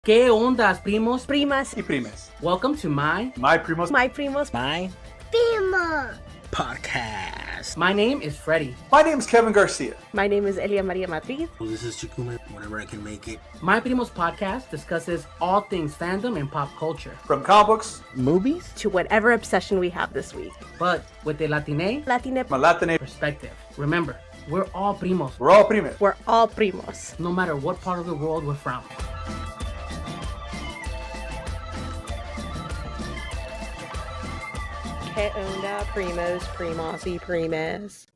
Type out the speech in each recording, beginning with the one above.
¿Qué ondas, primos? Primas. Y primes. Welcome to My primos. My primos. My Primo. podcast. My name is Freddie. My name's Kevin Garcia. My name is Elia Maria Madrid. Well, this is Chikuma whenever I can make it. My Primos podcast discusses all things fandom and pop culture, From comic books, Movies? To whatever obsession we have this week. but with a Latine Latina. Malatine. perspective. Remember, we're all primos, We're all primes. We're all primos. no matter what part of the world we're from. Que onda, primos, primos, y primes.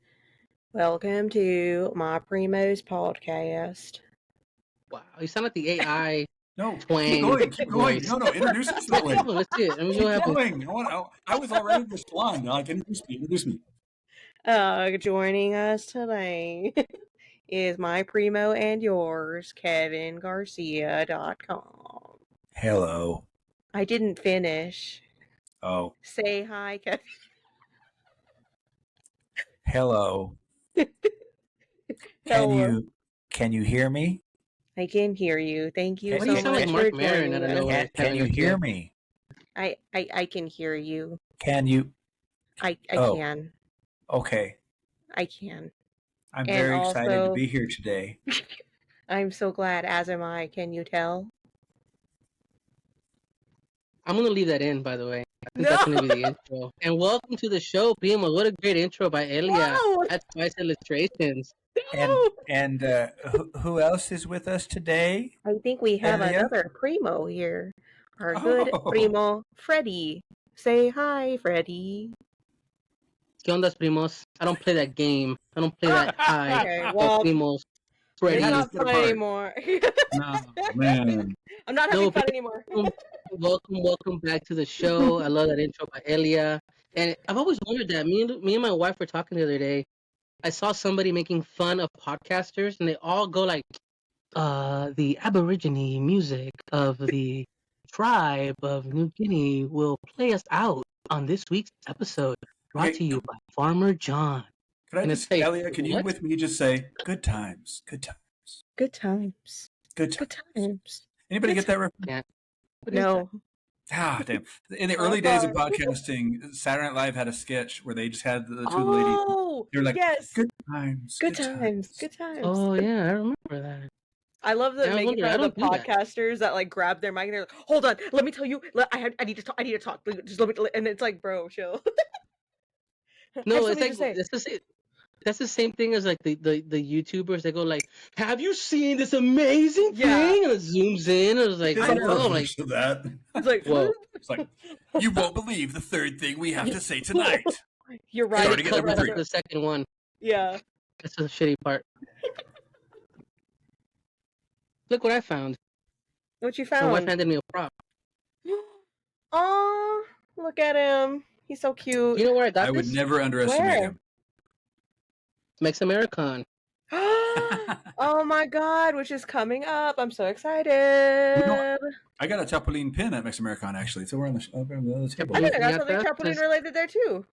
Welcome to My Primos podcast. Wow, you sound like the AI. No, Twang keep going. Keep going. voice. No, introduce us that way. Let's see it. Let me Keep go ahead. going. I was already responding. Like, introduce me. Joining us today is my primo and yours, KevinGarcia.com. Hello. I didn't finish. Oh, Say hi, Kevin. Hello. Hello. Can you hear me? I can hear you. Thank you What so do you sound much like for Mark Maron joining out of us. nowhere? Can you hear me? I can hear you. Can you? I Oh. can. Okay. I can. I'm And very excited to also- be here today. I'm so glad, as am I. Can you tell? I'm gonna leave that in, by the way. I think that's gonna be the intro. And welcome to the show, Primo. What a great intro by Elia. Wow. That's Twice Illustrations. And who else is with us today? I think we have Elia? another primo here. Our good Oh. primo, Freddie. Say hi, Freddie. ¿Qué ondas, primos? I don't play that game. I don't play that high. Okay, well, Primos. it's Freddy. had not us get fun apart. anymore. no, man. I'm not having No, fun but- anymore. Welcome back to the show. I love that intro by Elia. And I've always wondered that. Me and my wife were talking the other day. I saw somebody making fun of podcasters, and they all go like, the Aborigine music of the tribe of New Guinea will play us out on this week's episode, brought Okay. to you by Farmer John. Could I And just, it's like, Elia, can you what? with me just say, good times, good times, Good times. good Good times? times. Anybody get that reference? What is No. Ah, damn. In the Oh, early days of sorry. podcasting, Saturday Night Live had a sketch where they just had the two ladies. Oh, They were like, yes. good times. Good times. Good times. that? Oh, yeah, I remember that. I love Yeah, the I making wonder, I fun of the don't do that. podcasters that like grab their mic and they're like, "Hold on, let me tell you. I need to talk. I need to talk. Just let me." And it's like, bro, chill. I have No, it's something like to say. that's the same thing as like the YouTubers. They go like, "Have you seen this amazing Yeah. thing?" And it zooms in. And it's like, There's a oh, like, version of that. It's like, whoa. It's like, you won't believe the third thing we have to say tonight. you're They right. already already get cut number right three. after the second one. Yeah. That's the shitty part. Look what I found. What you My wife found? handed me a prop. Aw, look at him. He's so cute. You know where I got I would this? never underestimate Where? him. Mex American. Oh my god, which is coming up. I'm so excited. I got a Chapulin pin at Mex American, actually. It's over on the other table. I think I got Piñata? something Chapulin related there too.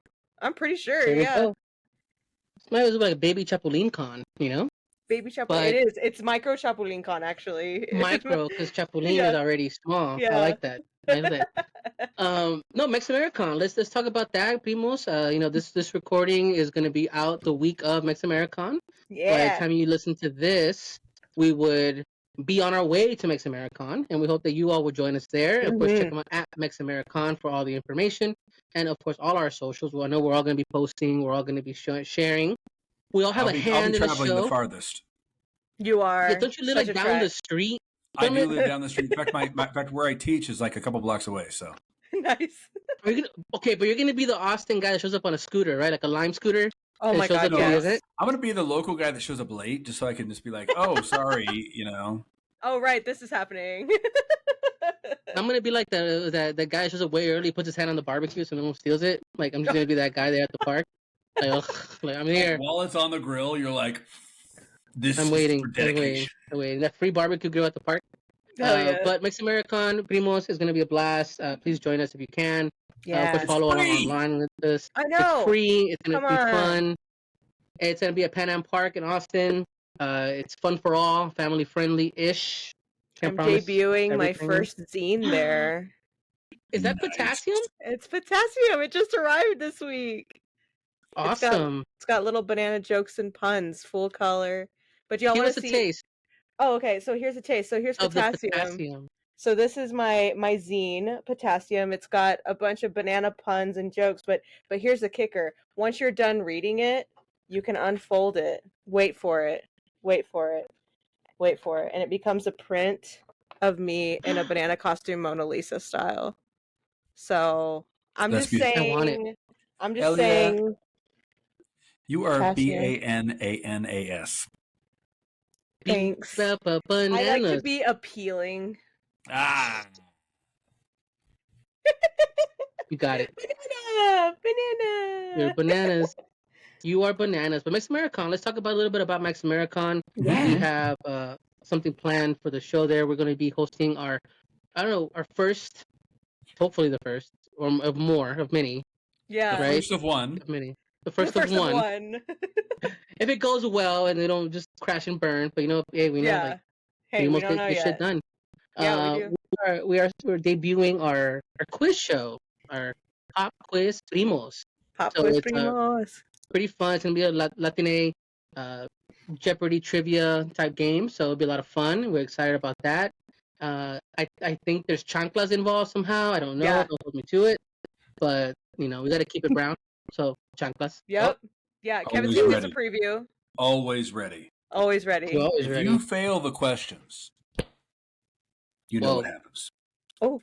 I'm pretty sure, There we yeah. go. It was like baby Chapulin Con, you know? Baby Chapulin. But- It is. It's micro Chapulin Con, actually. Micro, because Chapulin Yeah. is already small. Yeah. I like that. I like that. No, Mex American. Let's talk about that, primos. This recording is gonna be out the week of Mex American. By the Yeah. time you listen to this, we would be on our way to Mex American, and we hope that you all will join us there. Of course, check them out at Mex American for all the information, and of course, all our socials. Well, I know we're all gonna be posting. We're all gonna be sharing. We all have I'll a be hand in the traveling show. the farthest. You are. Yeah, don't you live such like a down the track. street? I From do it? live down the street. In fact, in fact, where I teach is like a couple blocks away. So Nice. Are you but you're gonna be the Austin guy that shows up on a scooter, right? Like a Lime scooter. Oh that my shows god, up to the yes. event? I'm gonna be the local guy that shows up late, just so I can just be like, "Oh, sorry," you know. Oh right, this is happening. I'm gonna be like the guy that shows up way early, puts his hand on the barbecue so no one steals it. Like I'm just gonna be that guy there at the park. Like, ugh, like I'm here. While it's on the grill, you're like, "This I'm is waiting. for I'm waiting. dedication." I'm waiting. That free barbecue grill at the park. Hell yeah. But Mex American Primos is gonna be a blast. Please join us if you can. Of Yeah. course, follow along free. online with us. I know. It's free. It's gonna Come be on. fun. It's gonna be at Pan Am Park in Austin. It's fun for all, family friendly ish. Can't I'm promise debuting my everything. first zine there. Is that Nice. potassium? It's potassium. It just arrived this week. Awesome. It's got little banana jokes and puns, full color. But y'all Give want us to a see? taste Oh, okay. So here's a taste. So here's of the potassium. potassium. So this is my zine, Potassium. It's got a bunch of banana puns and jokes, but here's the kicker. Once you're done reading it, you can unfold it. Wait for it. Wait for it. Wait for it. And it becomes a print of me in a banana costume, Mona Lisa style. So I'm That's just beautiful. I want it. saying, I'm just Hell yeah. saying, You are potassium. BANANAS. Thanks. Beat up a I like to bananas. be appealing. Ah. You got it. Banana! You're Banana! bananas. You are bananas. But Max Americon, let's talk about a little bit about Max Americon. Yeah. We have something planned for the show there. We're going to be hosting our first, hopefully the first, or of many, Yeah. The right? first of one. Of many. The The first of one. one. If it goes well and they don't just crash and burn, but hey, we know Yeah. like Hey, we we almost don't know get shit yet. done. Yeah, we do. We're debuting our quiz show, our pop quiz primos. Pop So quiz it's primos. pretty fun. It's gonna be a Latine Jeopardy trivia type game, so it'll be a lot of fun. We're excited about that. I think there's chanclas involved somehow. I don't know. Yeah. Don't hold me to it, but we got to keep it brown. So chanclas. Yep. Yeah, Kevin's Always giving us a ready. preview. Always ready. Always ready. We're always If ready. you fail the questions, you know Whoa. what happens. Oh,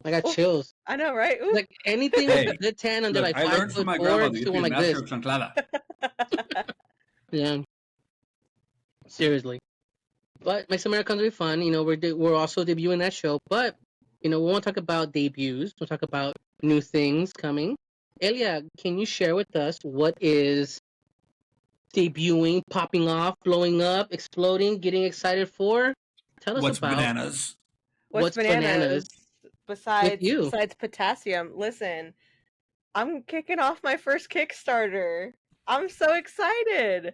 I got Oh. chills. I know, right? Ooh. Like anything Hey, with a good tan under Look, like I learned from my 5'4", grandmother. just You'd be one a like master this. of chanclada. Yeah, seriously. But Makes Americans be fun. We're also debuting that show. But we won't talk about debuts. We'll talk about new things coming. Elia, can you share with us what is debuting, popping off, blowing up, exploding, getting excited for? Tell us What's about bananas? What's bananas? with you. Besides potassium. Listen, I'm kicking off my first Kickstarter. I'm so excited.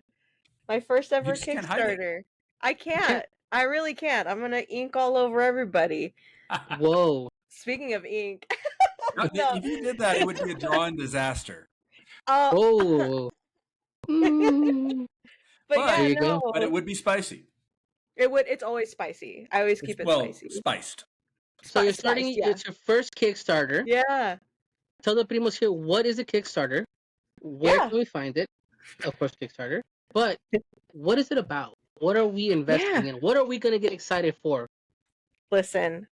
My first ever just can't hide it. Kickstarter. I can't. I really can't. I'm gonna ink all over everybody. Whoa. Speaking of ink. No, No. If you did that, it would be a drawing disaster. Oh. Mm. But But, yeah, There you go. no. but it would be spicy. It's always spicy. I always keep it spicy. Spiced. So you're Spiced, starting. yeah. It's your first Kickstarter. Yeah. Tell the primos here, what is a Kickstarter? Where Yeah. can we find it? Of course, Kickstarter. But what is it about? What are we investing in? What are we going to get excited for? Listen,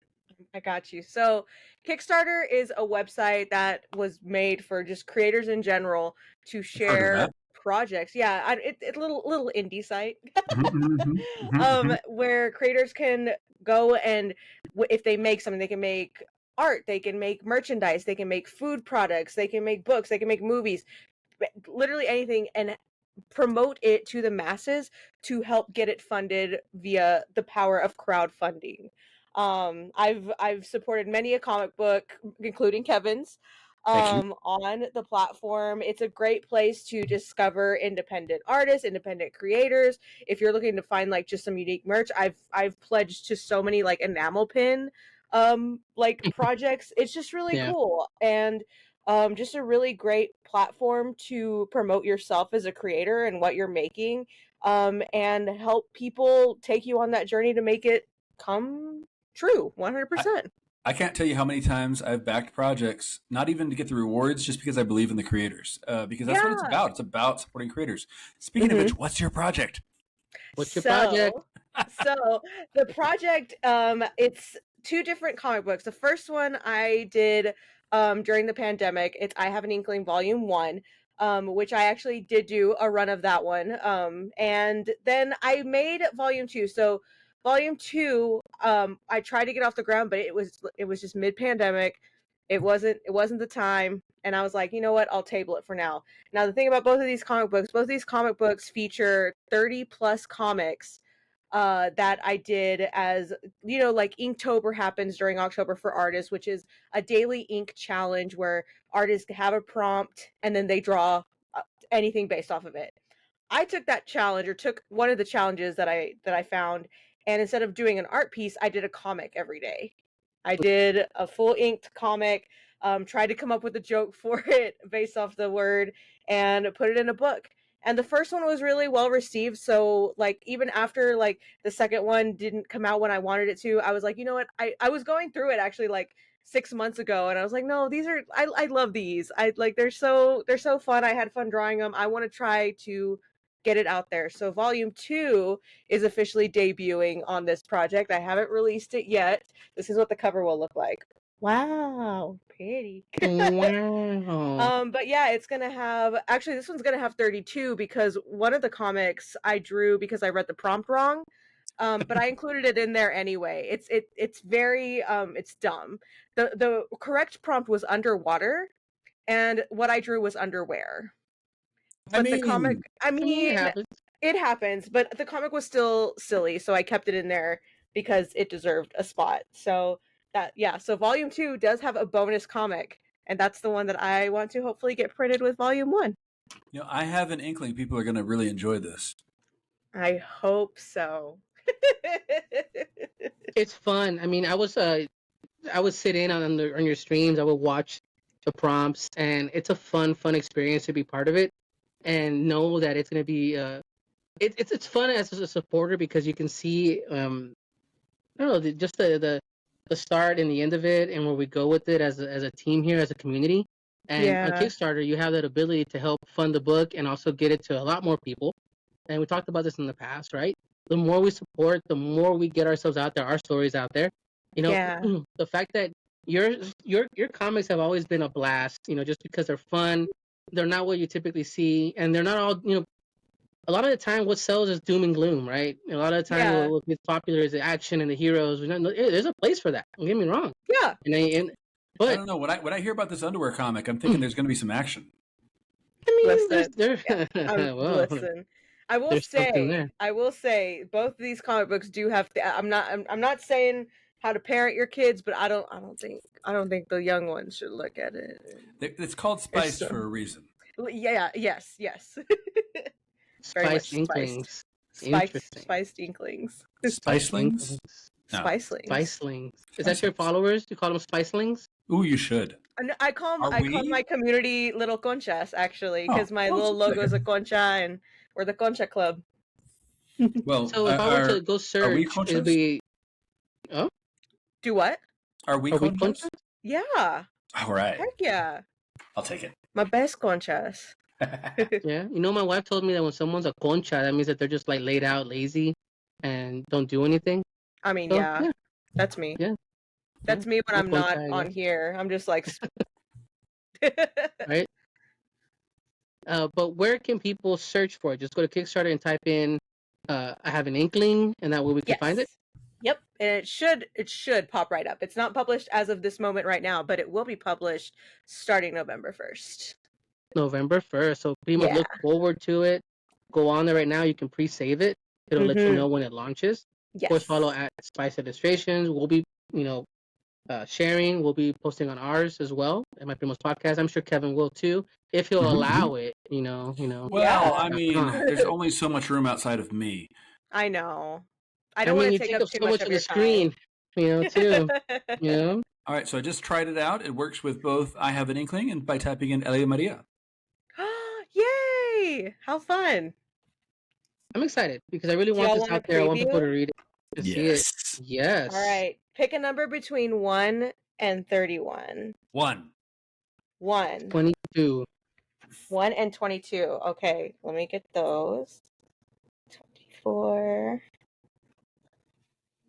I got you. So Kickstarter is a website that was made for just creators in general to share that. projects. Yeah, it's a little indie site Mhm. where creators can go and if they make something, they can make art, they can make merchandise, they can make food products, they can make books, they can make movies, literally anything, and promote it to the masses to help get it funded via the power of crowdfunding. I've supported many a comic book, including Kevin's, Thank you. on the platform. It's a great place to discover independent artists, independent creators. If you're looking to find like just some unique merch, I've pledged to so many like enamel pin like projects. It's just really cool, and just a really great platform to promote yourself as a creator and what you're making, and help people take you on that journey to make it come true 100%. I can't tell you how many times I've backed projects, not even to get the rewards, just because I believe in the creators. Because that's what it's about. It's about supporting creators. Speaking of which, what's your project? What's your project? So the project, it's two different comic books. The first one I did during the pandemic. It's I Have an Inkling Volume 1, which I actually did do a run of that one. And then I made Volume 2. So Volume 2, I tried to get off the ground, but it was just mid-pandemic. It wasn't the time, and I was like, you know what? I'll table it for now. Now the thing about both of these comic books feature 30 plus comics that I did, as like Inktober happens during October for artists, which is a daily ink challenge where artists have a prompt and then they draw anything based off of it. I took that challenge, or took one of the challenges that I found, And instead of doing an art piece, I did a comic every day. I did a full inked comic, tried to come up with a joke for it based off the word, and put it in a book. And the first one was really well received. So like even after like the second one didn't come out when I wanted it to, I was like, you know what? I was going through it actually like 6 months ago, and I was like, no, these are I love these. I like they're so fun. I had fun drawing them. I want to try to get it out there. So volume 2 is officially debuting on this project. I haven't released it yet. This is what the cover will look like. Wow, pretty. Wow. But yeah, it's gonna have actually this one's gonna have 32 because one of the comics I drew because I read the prompt wrong. But I included it in there anyway. It's very it's dumb. The correct prompt was underwater, and what I drew was underwear. But the comic, I it mean, happens. it happens, but the comic was still silly, so I kept it in there because it deserved a spot. So so volume 2 does have a bonus comic, and that's the one that I want to hopefully get printed with volume 1. You know, I have an inkling people are going to really enjoy this. I hope so. It's fun. I mean, I would sit in on your streams. I would watch the prompts, and it's a fun experience to be part of it, and know that it's going to be. It's fun as a supporter because you can see I don't know just the start and the end of it, and where we go with it as a team here, as a community. And on Kickstarter, you have that ability to help fund the book and also get it to a lot more people. And we talked about this in the past, right? The more we support, the more we get ourselves out there, our stories out there. You know, the fact that your comics have always been a blast. You know, just because they're fun, they're not what you typically see, and they're not all. You know, a lot of the time, what sells is doom and gloom, right? A lot of the time, what gets popular is the action and the heroes. There's a place for that. Don't get me wrong. Yeah. But I don't know. When I hear about this underwear comic, I'm thinking there's going to be some action. I mean, well, listen. I will say both of these comic books do have I'm not saying how to parent your kids, but I don't think the young ones should look at it. It's called Spiced for a reason. Yeah, yes. Spiced Inklings. Spiced Inklings. Spicelings? No. Spicelings. Is that your followers? You call them Spicelings? Ooh, you should. I call my community little conchas, actually, because my little logo is a concha, and we're the Concha Club. Well, so if I were to go search, it'd be... Oh? Do what? Are we conchas? Yeah. All right. Heck yeah. I'll take it. My best conchas. Yeah. You know, my wife told me that when someone's a concha, that means that they're just like laid out, lazy, and don't do anything. I mean, yeah. That's me. Yeah. That's me when I'm not on here. I'm just like... Right? But where can people search for it? Just go to Kickstarter and type in I have an inkling, and that way we can find it? Yep, and it should pop right up. It's not published as of this moment right now, but it will be published starting November 1st. November 1st. So pretty much look forward to it. Go on there right now. You can pre-save it. It'll let you know when it launches. Yes. Of course, follow at Spice Illustrations. We'll be, sharing. We'll be posting on ours as well. At My Primo's podcast. I'm sure Kevin will too, if he'll allow it. Well, I mean, there's only so much room outside of me. I know. I don't want to take up too much of your screen. Too. All right, so I just tried it out. It works with both I Have an Inkling and by typing in Elia Maria. Yay! How fun! I'm excited because I really want this out there. I want people to read it, to see it. Yes. All right. Pick a number between 1 and 31. 1. 22. 1 and 22. Okay, let me get those. 24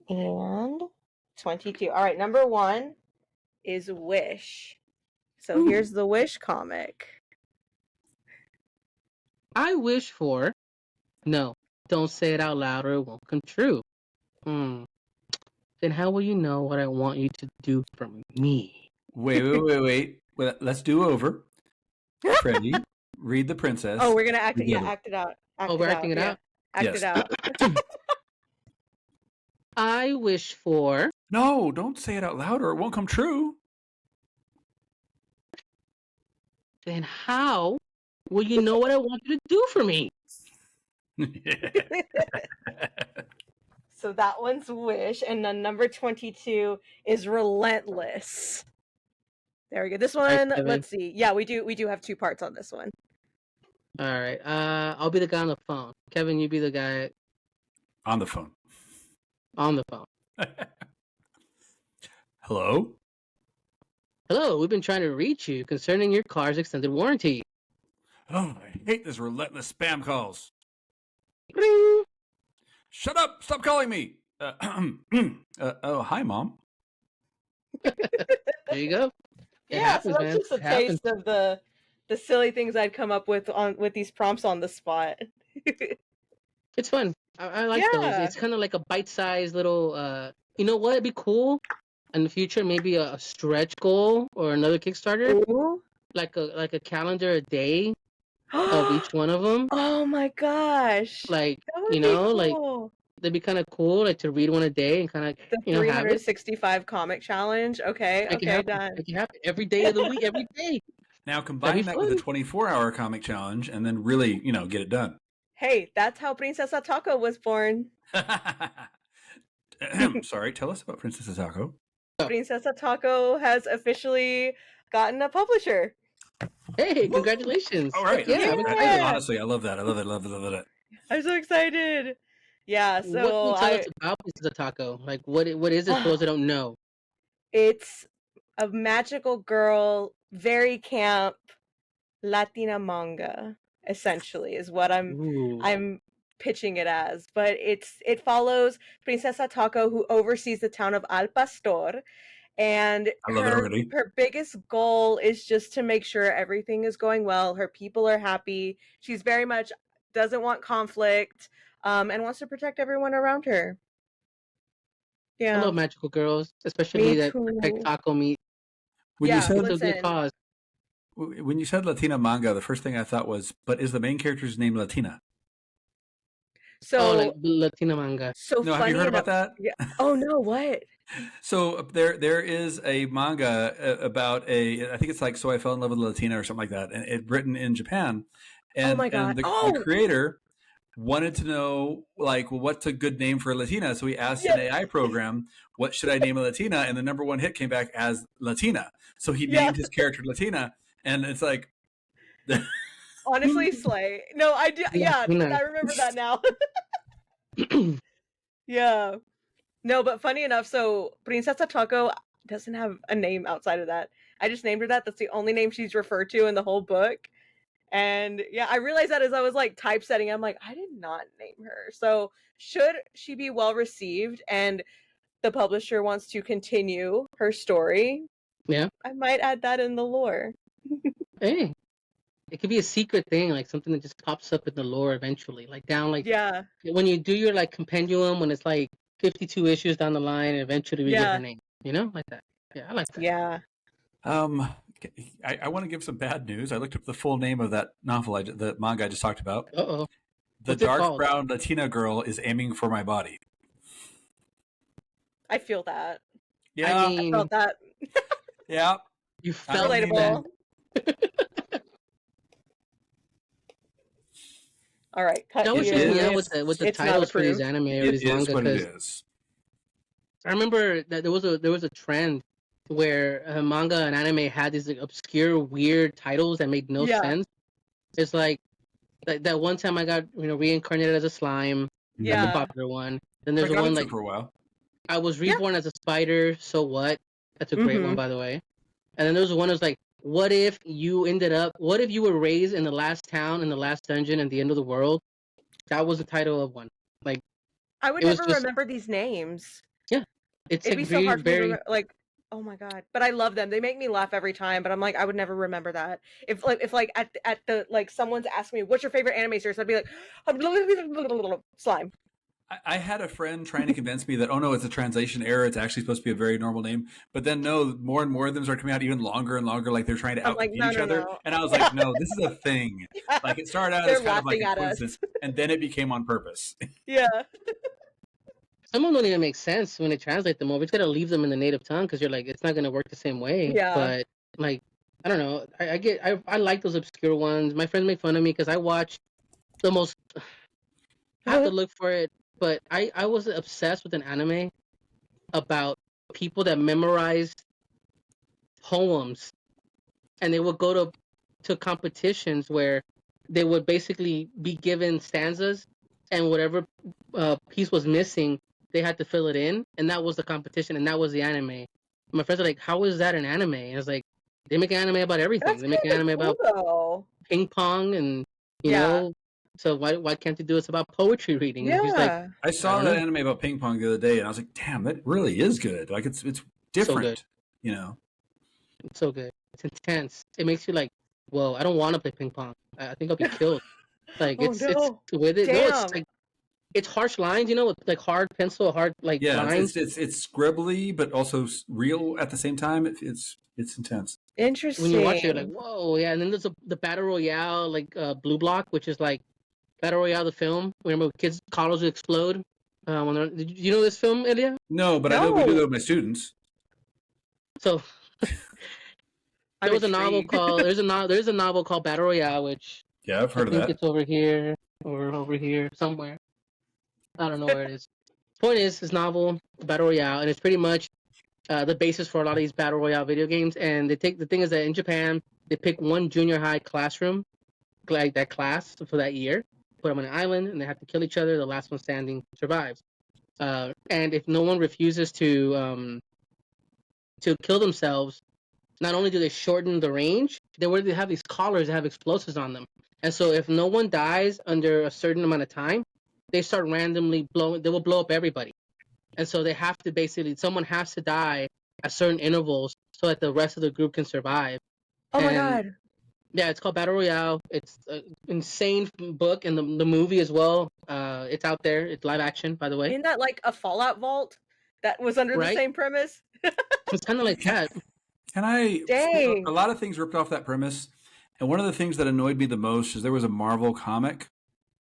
and 22. All right, number 1 is Wish. So here's the Wish comic. I wish for... No, don't say it out loud or it won't come true. Then how will you know what I want you to do for me? Wait. Well, let's do over. Freddie, read the princess. Oh, we're going to act it out. We're acting it out? Act it out. I wish for... No, don't say it out loud or it won't come true. Then how will you know what I want you to do for me? So that one's Wish, and then number 22 is Relentless. There we go. This one, let's see. Yeah, we do have 2 parts on this one. All right. I'll be the guy on the phone. Kevin, you be the guy on the phone. On the phone. Hello? Hello, we've been trying to reach you concerning your car's extended warranty. Oh, I hate this relentless spam calls. Ring. Shut up! Stop calling me! Oh, hi, Mom. There you go. It yeah, happens, so that's man. just a taste of the silly things I'd come up with these prompts on the spot. It's fun. I like those. It's kind of like a bite-sized little. You know what? It'd be cool in the future. Maybe a stretch goal or another Kickstarter. Ooh. Like a calendar a day of each one of them. Oh my gosh! Like cool. like that'd be kind of cool. Like to read one a day and kind of the 365 comic challenge. Okay, done. Make it happen every day of the week, every day. Now combine that with the 24-hour comic challenge, and then really, get it done. Hey, that's how Princesa Taco was born. Sorry, tell us about Princesa Taco. Princesa Taco has officially gotten a publisher. Hey, congratulations! All right. Yeah. Honestly, I love that. I love it. I'm so excited. Yeah, so what can you tell us about Princesa Taco? Like, what is it for those that don't know? It's a magical girl, very camp Latina manga, essentially, is what I'm pitching it as. But it follows Princesa Taco, who oversees the town of Al Pastor, and her biggest goal is just to make sure everything is going well, her people are happy. She's very much doesn't want conflict, and wants to protect everyone around her. Yeah, I love magical girls, especially that protect taco meat. When you said a good cause. When you said Latina manga, the first thing I thought was, but is the main character's name Latina? So like Latina manga. So no, funny have you heard about that? Yeah. Oh no, what? So there is a manga about I think it's like So I Fell in Love with a Latina or something like that, and it's written in Japan. And, oh my God! The creator wanted to know, like, well, what's a good name for a Latina? So he asked an AI program, what should I name a Latina? And the number 1 hit came back as Latina. So he named his character Latina, and it's like, honestly, slay. No, I do. Yeah, I remember that now. Yeah. No, but funny enough, so Princesa Taco doesn't have a name outside of that. I just named her that. That's the only name she's referred to in the whole book. And yeah, I realized that as I was like typesetting, I'm like, I did not name her. So should she be well received and the publisher wants to continue her story, I might add that in the lore. Hey, it could be a secret thing, like something that just pops up in the lore eventually, like down, like when you do your like compendium, when it's like 52 issues down the line, and eventually we get her name, like that. Yeah, I like that. Yeah. I want to give some bad news. I looked up the full name of that novel, the manga I just talked about. Uh-oh. The dark brown Latina girl is aiming for my body. I feel that. Yeah. I felt that. Yeah. You felt relatable. All right. That was tripping me out with the titles for these anime or these manga. It is what it is. I remember that there was a trend where manga and anime had these like, obscure, weird titles that made no sense. It's like that one time I got reincarnated as a slime. That's a popular one. Then there's one like for a while. I was reborn as a spider. So what? That's a great one, by the way. And then there was one that was like, what if you were raised in the last town, in the last dungeon, at the end of the world? That was the title of one. Like, I would never remember these names. Yeah, it'd be so hard for me to remember, like, oh my God! But I love them. They make me laugh every time. But I'm like, I would never remember that. If at the like someone's asking me, what's your favorite anime series? I'd be like, slime. I had a friend trying to convince me that, oh no, it's a translation error. It's actually supposed to be a very normal name. But then no, more and more of them start coming out even longer and longer. Like they're trying to outcompete each other. No. And I was like, no, this is a thing. Like it started out as kind of like a coincidence, and then it became on purpose. Yeah. Some of them don't even make sense when they translate them over. You just gotta leave them in the native tongue because you're like, it's not gonna work the same way. Yeah. But like, I don't know. I like those obscure ones. My friends make fun of me because I watch the most. I have to look for it. but I was obsessed with an anime about people that memorized poems, and they would go to competitions where they would basically be given stanzas, and whatever piece was missing, they had to fill it in, and that was the competition, and that was the anime. My friends are like, "How is that an anime?" And I was like, "They make an anime about everything. That's They make an kind anime of cool, about though. ping pong, and you Yeah. know, so why can't they do this about poetry reading?" And he's like, Yeah. I saw don't that know. anime about ping pong the other day, and I was like, "Damn, that really is good. Like, it's So good. different, you know." It's so good. It's intense. It makes you like, whoa, I don't want to play ping pong. I think I'll be killed. Like Oh it's no. with it. No, it's Damn. like it's harsh lines, you know, with like hard pencil, hard like Yeah, lines. it's scribbly, but also real at the same time. It's intense. When you watch it, you're like, Interesting. whoa, yeah. And then there's the battle royale, like Blue Block, which is like battle royale the film. Remember, kids' collars would explode. When did you know this film, Ilya? No, but I know we do that No. with my students. So I'm there was a novel intrigued. called there's a novel called Battle Royale, which Yeah, I've I heard of think that. it's over here or over here somewhere. I don't know where it is. Point is, this novel Battle Royale, and it's pretty much the basis for a lot of these Battle Royale video games. And they take the thing is that in Japan, they pick one junior high classroom, like that class for that year, put them on an island, and they have to kill each other. The last one standing survives. And if no one refuses to kill themselves, not only do they shorten the range, they have these collars that have explosives on them. And so if no one dies under a certain amount of time, they start randomly blowing. They will blow up everybody. And so they have to basically, someone has to die at certain intervals so that the rest of the group can survive. Oh my And god. yeah, it's called Battle Royale. It's an insane book, and the movie as well. It's out there. It's live action, by the way. Isn't that like a Fallout vault that was under the Right? same premise? It's kind of like Can, that. can I? Dang. A lot of things ripped off that premise, and one of the things that annoyed me the most is there was a Marvel comic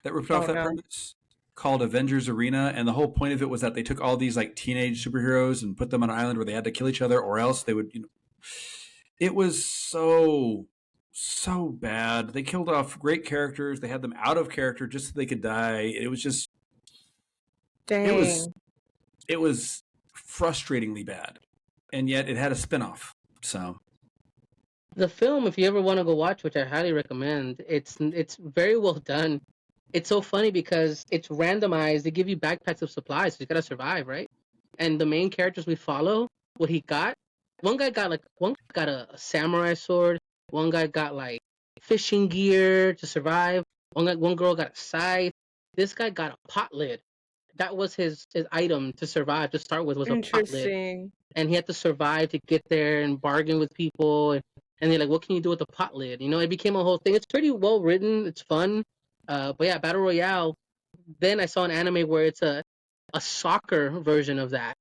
that ripped off Oh that no. premise called Avengers Arena, and the whole point of it was that they took all these like teenage superheroes and put them on an island where they had to kill each other, or else they would, It was so bad. They killed off great characters. They had them out of character just so they could die. It was just Dang. it was frustratingly bad, and yet it had a spinoff. So The film, if you ever want to go watch, which I highly recommend, it's very well done. It's so funny because it's randomized. They give you backpacks of supplies, so you gotta survive, right? And the main characters we follow, what he got, one guy got a samurai sword, one guy got like fishing gear to survive, one girl got a scythe, this guy got a pot lid. That was his item to survive to start with, was a pot lid, Interesting. and he had to survive to get there and bargain with people, and they're like, what can you do with the pot lid? You know, it became a whole thing. It's pretty well written. It's fun. But yeah, Battle Royale. Then I saw an anime where it's a soccer version of that.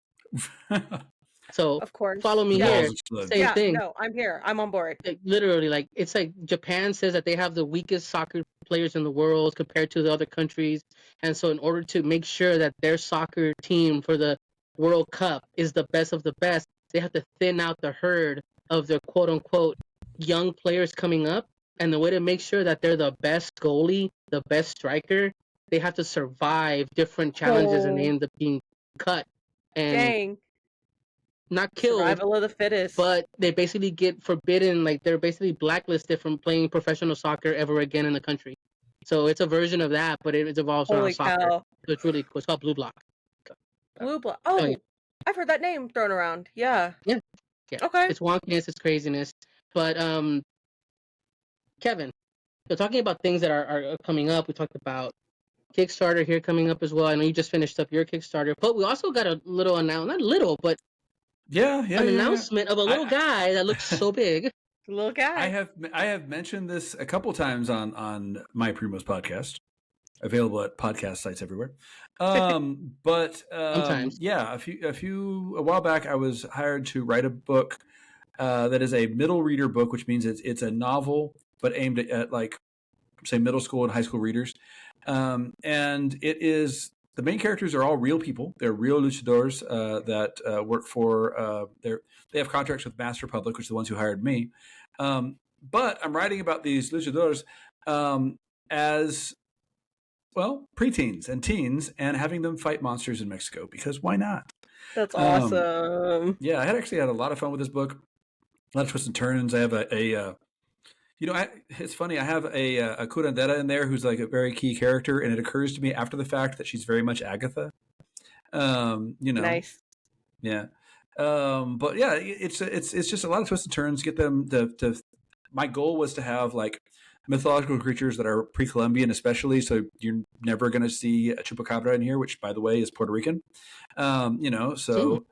So Of course. follow me Yeah. here. balls explode. Same Yeah, thing. no, I'm here. I'm on board. Like, literally, like it's like Japan says that they have the weakest soccer players in the world compared to the other countries, and so in order to make sure that their soccer team for the World Cup is the best of the best, they have to thin out the herd of their quote unquote young players coming up. And the way to make sure that they're the best goalie, the best striker, they have to survive different challenges, and they Oh, end up being cut and dang. not killed, Survival of the fittest. but they basically get forbidden. Like they're basically blacklisted from playing professional soccer ever again in the country. So it's a version of that, but it evolves around Holy soccer. cow. So it's really cool. It's called Blue Block. Blue Blood. Oh, Oh, yeah. I've heard that name thrown around. Yeah. Yeah. Okay. It's wonkiness, it's craziness. But Kevin, so talking about things that are coming up, we talked about Kickstarter here coming up as well. I know you just finished up your Kickstarter, but we also got a little announcement, not little, but yeah. an announcement of a little guy that looks so big. Little guy. I have mentioned this a couple times on my Primos podcast, available at podcast sites everywhere. But Sometimes. yeah, a while back, I was hired to write a book that is a middle reader book, which means it's a novel but aimed at like say middle school and high school readers. And it is, the main characters are all real people. They're real luchadors that work for they have contracts with Master Public, which is the ones who hired me. But I'm writing about these luchadors as well, preteens and teens, and having them fight monsters in Mexico, because why not? That's awesome. Yeah, I had actually had a lot of fun with this book. A lot of twists and turns. I have it's funny. I have a curandera in there who's like a very key character, and it occurs to me after the fact that she's very much Agatha. Nice. Yeah. But yeah, it's just a lot of twists and turns. Get them to. My goal was to have like mythological creatures that are pre-Columbian, especially. So you're never going to see a chupacabra in here, which, by the way, is Puerto Rican. So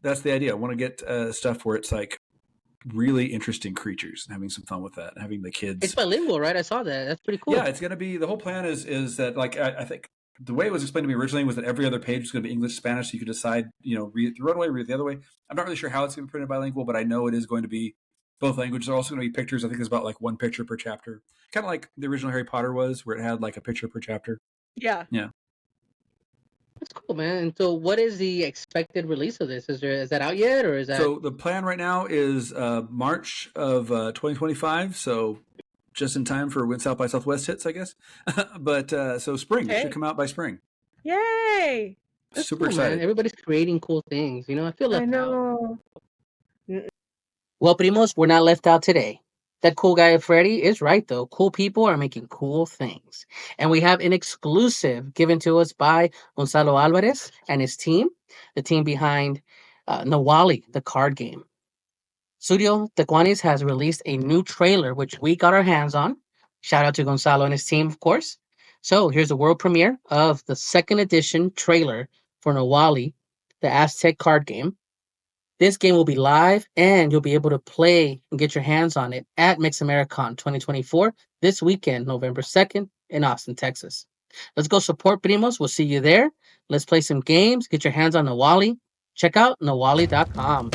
that's the idea. I want to get stuff where it's like really interesting creatures and having some fun with that and having the kids. It's bilingual, right? I saw that. That's pretty cool. Yeah, it's going to be, the whole plan is that, like, I think the way it was explained to me originally was that every other page was going to be English, Spanish, so you could decide, read it the one way, read it the other way. I'm not really sure how it's going to be printed bilingual, but I know it is going to be both languages. There are also going to be pictures. I think there's about like one picture per chapter, kind of like the original Harry Potter was, where it had like a picture per chapter. Yeah. That's cool, man. And so what is the expected release of this? Is that out yet, or is that? So the plan right now is March of 2025. So just in time for when South by Southwest hits, I guess. But so spring, it should come out by spring. Yay! That's super cool, excited. Man. Everybody's creating cool things. I feel left out. Well, primos, we're not left out today. That cool guy Freddy is right, though. Cool people are making cool things. And we have an exclusive given to us by Gonzalo Alvarez and his team, the team behind Nawali, the card game. Studio Tecuanis has released a new trailer, which we got our hands on. Shout out to Gonzalo and his team, of course. So here's the world premiere of the second edition trailer for Nawali, the Aztec card game. This game will be live, and you'll be able to play and get your hands on it at MixAmericon 2024 this weekend, November 2nd, in Austin, Texas. Let's go support Primos. We'll see you there. Let's play some games. Get your hands on Nawali. Check out nawali.com.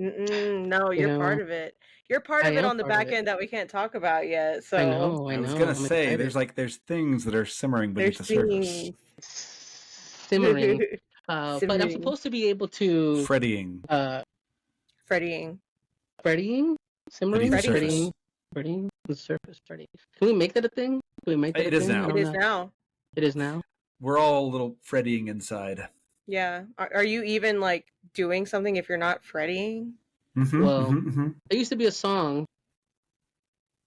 No, you're part of it. You're part of it on the back end that we can't talk about yet. So I know. I was gonna say there's things that are simmering beneath the surface. Simmering. But I'm supposed to be able to Freddying. Freddying. Simmering. Freddying the surface. Freddying. Can we make that a thing? Can we make that? It is now. It is now. It is now. We're all a little Freddying inside. Yeah. Are you even like doing something if you're not Freddying? Mm-hmm, well, there used to be a song.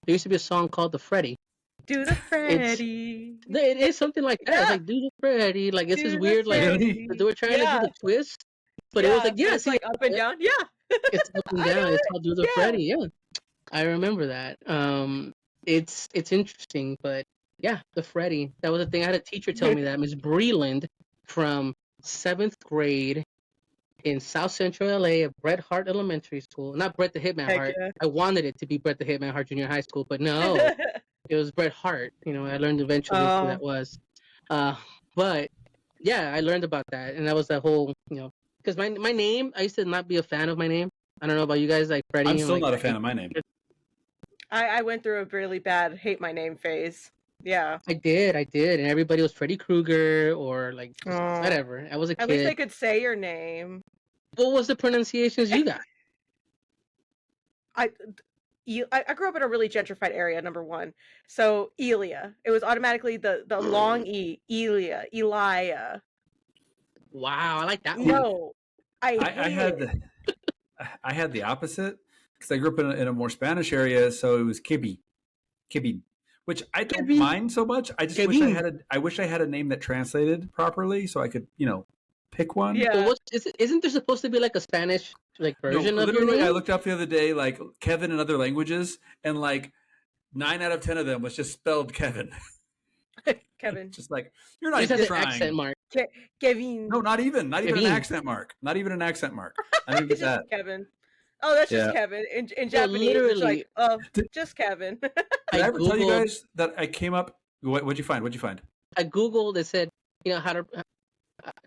There used to be a song called "The Freddy." Do the Freddy. It is something like that. Yeah. It's like do the Freddy. Like it's this weird Freddy. Like they were trying to do the twist, but it was like it's like up and down. Yeah. It's up and down. It's called "Do the Freddy." Yeah, I remember that. It's interesting, but yeah, the Freddy. That was the thing. I had a teacher tell me that, Miss Breland, from 7th grade in South Central LA at Bret Hart Elementary School. Not Bret the Hitman Hart. Yeah. I wanted it to be Bret the Hitman Hart Junior High School, but no, it was Bret Hart. I learned eventually who that was. But yeah, I learned about that, and that was the whole, because my name, I used to not be a fan of my name. I don't know about you guys, like Freddie. I'm still not a fan of my name. I went through a really bad hate my name phase. Yeah. I did. And everybody was Freddy Krueger or like whatever. I was a kid. At least they could say your name. What was the pronunciations you got? I grew up in a really gentrified area, number one. So Elia. It was automatically the long E. Elia. Elia. Wow, I like that one. No. I had the opposite because I grew up in a more Spanish area, so it was Kibby, which I don't Kevin. mind so much. I just wish I wish I had a name that translated properly so I could, pick one. Yeah. Well, isn't there supposed to be like a Spanish version of your literally, name? I looked up the other day like Kevin in other languages, and like 9 out of 10 of them was just spelled Kevin. Kevin. Just like, you're not Just even has trying. an accent mark. Kevin. No, not even Kevin. an accent mark. Not even an accent mark. I didn't get that. Kevin. Oh, that's just Kevin. In Japanese, it's like, just Kevin. Did I ever tell you guys that I came up? What'd you find? I Googled. It said, how to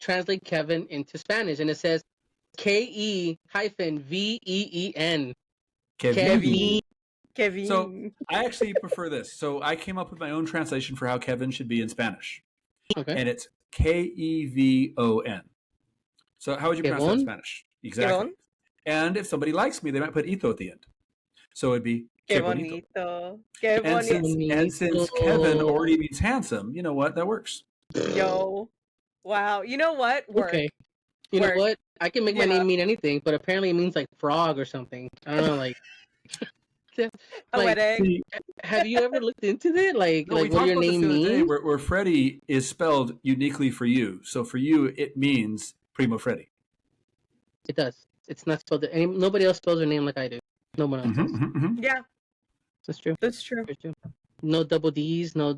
translate Kevin into Spanish, and it says KE-VEEN. Kevin. Kevin. So I actually prefer this. So I came up with my own translation for how Kevin should be in Spanish. Okay. And it's Kevon. So how would you pronounce that in Spanish? Exactly. Kevon. And if somebody likes me, they might put ito at the end. So it'd be Que bonito. Que bonito. And since Kevin already means handsome, you know what? That works. Yo. Wow. You know what? Work. Okay. You know what? I can make my name mean anything, but apparently it means like frog or something. I don't know, like a wet egg. Have you ever looked into that? Like what your name means? Where Freddie is spelled uniquely for you. So for you, it means Primo Freddie. It does. It's not spelled. Nobody else spells their name like I do. No one else does. Yeah. That's true. That's true. No double D's. No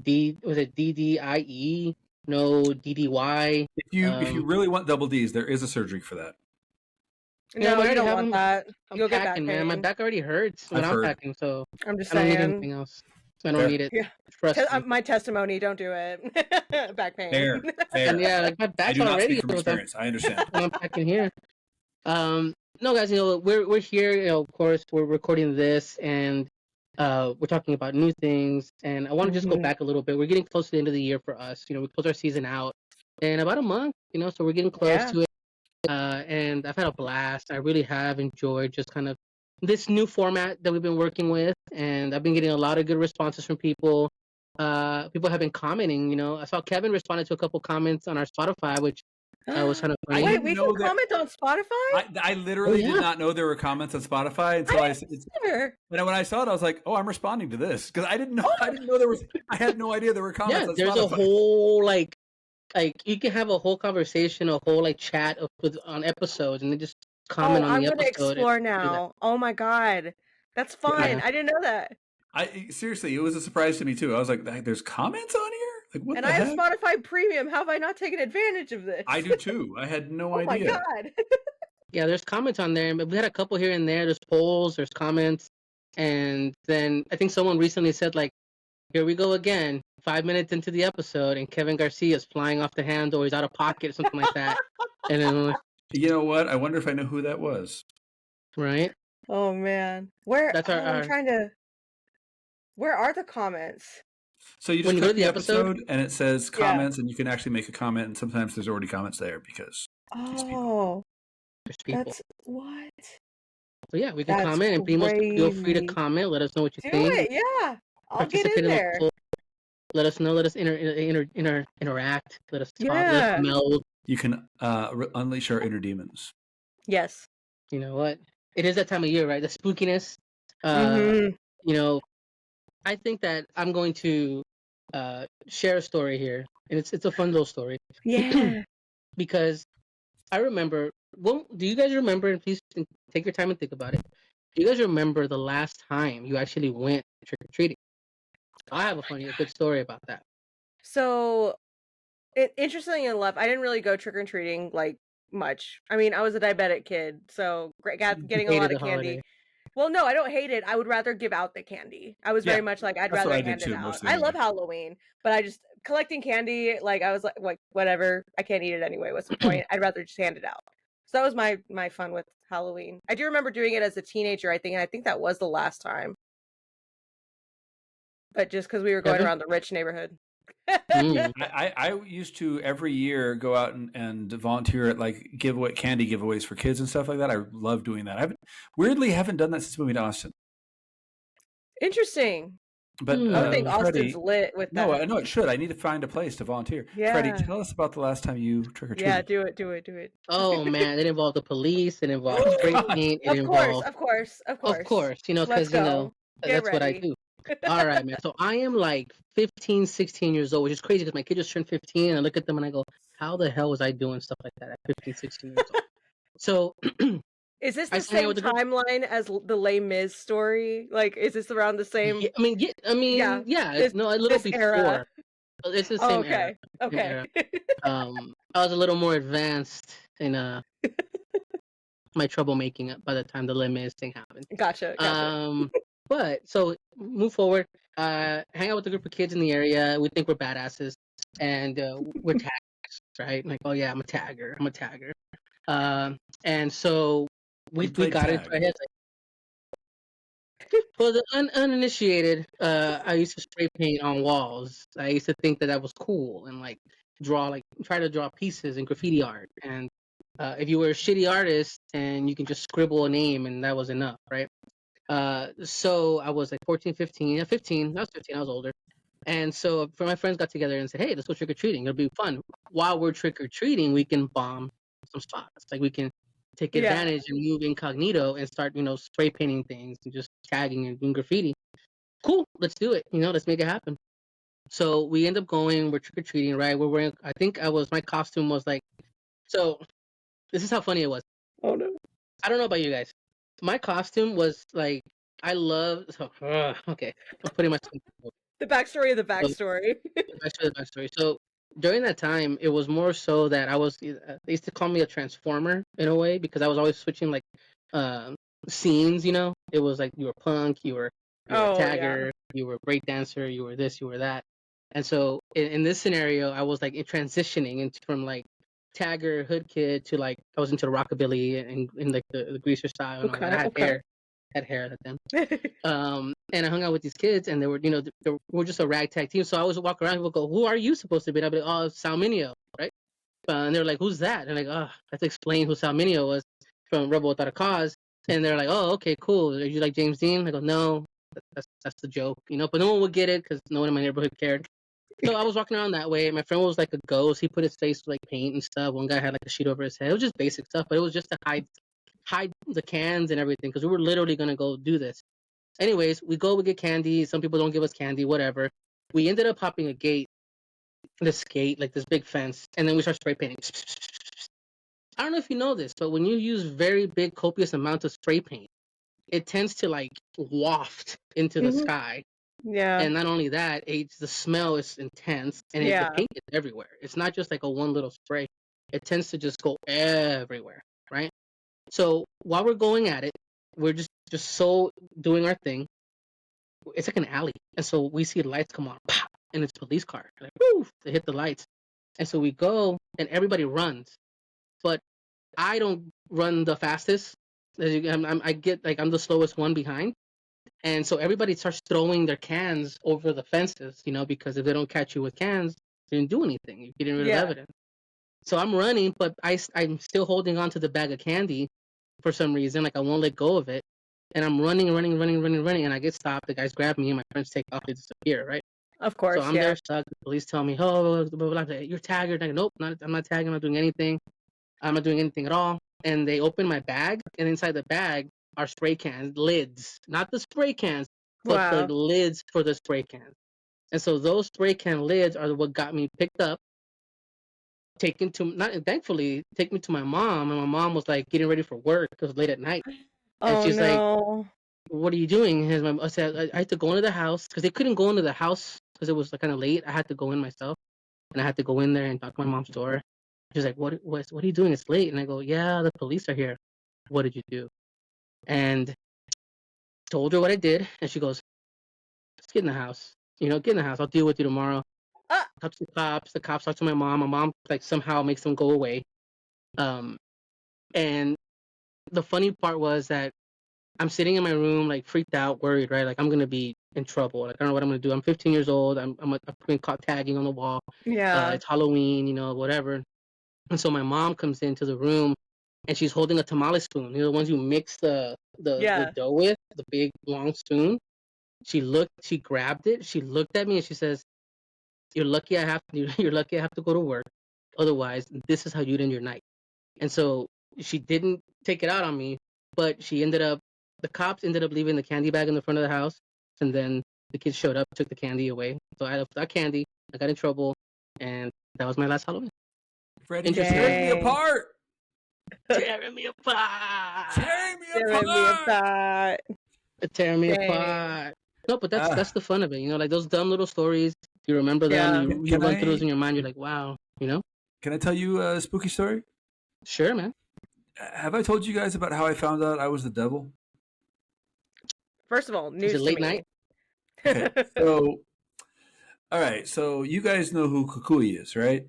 D. Was it DDIE? No DDY. If you really want double D's, there is a surgery for that. No, I don't want that. You'll get back pain. Man. My back already hurts when I'm packing, so I'm just saying. I don't need anything else. I don't need it. Yeah. Trust me. My testimony, don't do it. Back pain. Fair. And yeah, like my back's already. From experience. I understand. When I'm packing here. No, guys, we're here. Of course, we're recording this, and we're talking about new things. And I want to just go back a little bit. We're getting close to the end of the year for us. We close our season out in about a month. So we're getting close to it. And I've had a blast. I really have enjoyed just kind of this new format that we've been working with, and I've been getting a lot of good responses from people. People have been commenting. I saw Kevin responded to a couple comments on our Spotify, which was kind of funny. Wait, we can comment on Spotify? I literally did not know there were comments on Spotify until and when I saw it, I was like, "Oh, I'm responding to this," because I didn't know. I didn't know there was. I had no idea there were comments. on there's Spotify. A whole like you can have a whole conversation, a whole chat on episodes, and then just comment on the episode. I'm gonna explore now. Oh my god, that's fun! Yeah. I didn't know that. Seriously, it was a surprise to me too. I was like, "There's comments on here." Like, what and the I heck? have Spotify Premium. How have I not taken advantage of this? I do too. I had no idea. Oh my god. Yeah, there's comments on there, but we had a couple here and there. There's polls, there's comments, and then I think someone recently said like, "Here we go again." 5 minutes into the episode, and Kevin Garcia is flying off the handle, or he's out of pocket, or something like that. And then, you know what? I wonder if I know who that was. Right? Oh man, where? That's I'm trying to. Where are the comments? So you just click the episode, and it says comments, and you can actually make a comment. And sometimes there's already comments there because there's people. That's what. So yeah, we can comment, and feel free to comment. Let us know what you think. Do it, yeah. I'll get in there. Let us know. Let us interact. Let us talk. Yeah. Let us meld. You can unleash our inner demons. Yes. You know what? It is that time of year, right? The spookiness. I think that I'm going to share a story here, and it's a fun little story. Yeah. Because I remember. Well, do you guys remember? And please take your time and think about it. Do you guys remember the last time you actually went trick or treating? I have a good story about that. So, interestingly enough, I didn't really go trick-or-treating, like, much. I mean, I was a diabetic kid, so getting a lot of candy. Holiday. Well, no, I don't hate it. I would rather give out the candy. I was very much like, I'd rather hand it out. I love Halloween, but I just, collecting candy, like, I was like, whatever, I can't eat it anyway, what's the point? I'd rather just hand it out. So that was my fun with Halloween. I do remember doing it as a teenager, I think, and I think that was the last time. But just because we were going around the rich neighborhood. I used to every year go out and volunteer at like candy giveaways for kids and stuff like that. I love doing that. I haven't done that since moving to Austin. Interesting. But I think Austin's lit with that. No, I know it should. I need to find a place to volunteer. Yeah. Freddie, tell us about the last time you trick or treated. Yeah, do it. Oh man, it involved the police. It involved spray paint. Of course. Because that's what I do. All right, man. So I am like 15, 16 years old, which is crazy because my kid just turned 15, and I look at them and I go, how the hell was I doing stuff like that at 15, 16 years old? So Is this I the used to hang out same with the group. timeline as the Les Mis story? Like, is this around the same? Yeah, Yeah, yeah, this no, a little this era. before. It's the Oh, same era, okay, same okay. era. I was a little more advanced in my troublemaking by the time the limits thing happened. Gotcha. But so move forward. Hang out with a group of kids in the area. We think we're badasses, and we're taggers, right? Like, oh yeah, I'm a tagger. I'm a tagger. And so we got into our heads. For the uninitiated, I used to spray paint on walls. I used to think that was cool and like try to draw pieces and graffiti art. And if you were a shitty artist and you can just scribble a name and that was enough, right? So I was like 14, 15, yeah, 15. I was 15. I was older. And so my friends got together and said, hey, let's go trick or treating. It'll be fun. While we're trick or treating, we can bomb some spots. Like we can take advantage and move incognito and start, spray painting things and just tagging and doing graffiti. Cool, let's do it. Let's make it happen. So we end up going, we're trick or treating, right? We're wearing, my costume was like, so this is how funny it was. Oh no. I don't know about you guys. My costume was like, okay, I'm putting myself. The backstory of the backstory. The backstory. So during that time, it was more so that they used to call me a transformer in a way because I was always switching like scenes. It was like you were punk, you were a tagger, you were a breakdancer, you were this, you were that. And so in this scenario, I was like transitioning from like tagger hood kid to like I was into rockabilly and in like the greaser style and all that. I had hair at them. And I hung out with these kids, and they were, they were just a ragtag team. So I always walk around and people go, "Who are you supposed to be?" And I'd be like, "Oh, Salminio, right?" And they're like, "Who's that?" And I'm like, "Oh, I have to explain who Salminio was from Rebel Without a Cause." And they're like, "Oh, okay, cool. Are you like James Dean?" I go, "No, that's the joke, But no one would get it because no one in my neighborhood cared. So I was walking around that way. My friend was like a ghost. He put his face with like paint and stuff. One guy had like a sheet over his head. It was just basic stuff, but it was just to hide the cans and everything because we were literally gonna go do this. Anyways, we get candy. Some people don't give us candy, whatever. We ended up hopping this gate, like this big fence, and then we start spray painting. I don't know if you know this, but when you use very big, copious amounts of spray paint, it tends to like waft into the sky. Yeah. And not only that, the smell is intense, and the paint is everywhere. It's not just like a one little spray. It tends to just go everywhere, right? So while we're going at it, we're just so doing our thing. It's like an alley, and so we see lights come on, pop, and it's a police car. Like, woof, they hit the lights, and so we go, and everybody runs, but I don't run the fastest. I get like I'm the slowest one behind, and so everybody starts throwing their cans over the fences, because if they don't catch you with cans, they didn't do anything. You're getting rid of evidence. So I'm running, but I'm still holding on to the bag of candy for some reason. Like I won't let go of it. And I'm running, and I get stopped. The guys grab me, and my friends take off. They disappear, right? Of course. So I'm there stuck. The police tell me, "Oh, blah, blah, blah. You're tagged." Like, nope, I'm not tagging. I'm not doing anything. I'm not doing anything at all. And they open my bag, and inside the bag are spray cans, lids, not the spray cans, but the lids for the spray cans. And so those spray can lids are what got me picked up, thankfully, take me to my mom, and my mom was like getting ready for work because it was late at night. And she's like, "What are you doing?" I said, "I had to go into the house because they couldn't go into the house because it was like kind of late. I had to go in myself, and I had to go in there and knock on my mom's door." She's like, "What are you doing? It's late." And I go, "Yeah, the police are here." "What did you do?" And told her what I did, and she goes, "Let's get in the house. Get in the house. I'll deal with you tomorrow." Talk to the cops. The cops talk to my mom. My mom like somehow makes them go away. And the funny part was that I'm sitting in my room, like freaked out, worried, right? Like I'm gonna be in trouble. Like I don't know what I'm gonna do. I'm 15 years old. I'm being caught tagging on the wall. It's Halloween, whatever. And so my mom comes into the room, and she's holding a tamale spoon. The ones you mix the dough with, the big long spoon. She grabbed it. She looked at me and she says, "You're lucky I have to go to work. Otherwise, this is how you'd end your night." And so she didn't take it out on me, but the cops ended up leaving the candy bag in the front of the house, and then the kids showed up, took the candy away. So I left that candy. I got in trouble, and that was my last Halloween. Freddie, you're tearing me apart. Tearing me apart. Tearing me apart. Tearing me apart. No, but that's the fun of it, you know, like those dumb little stories. You remember them, you run through those in your mind. You're like, wow, you know. Can I tell you a spooky story? Sure, man. Have I told you guys about how I found out I was the devil? First of all, news Is it late night? Okay, so, all right. So you guys know who Kukui is, right?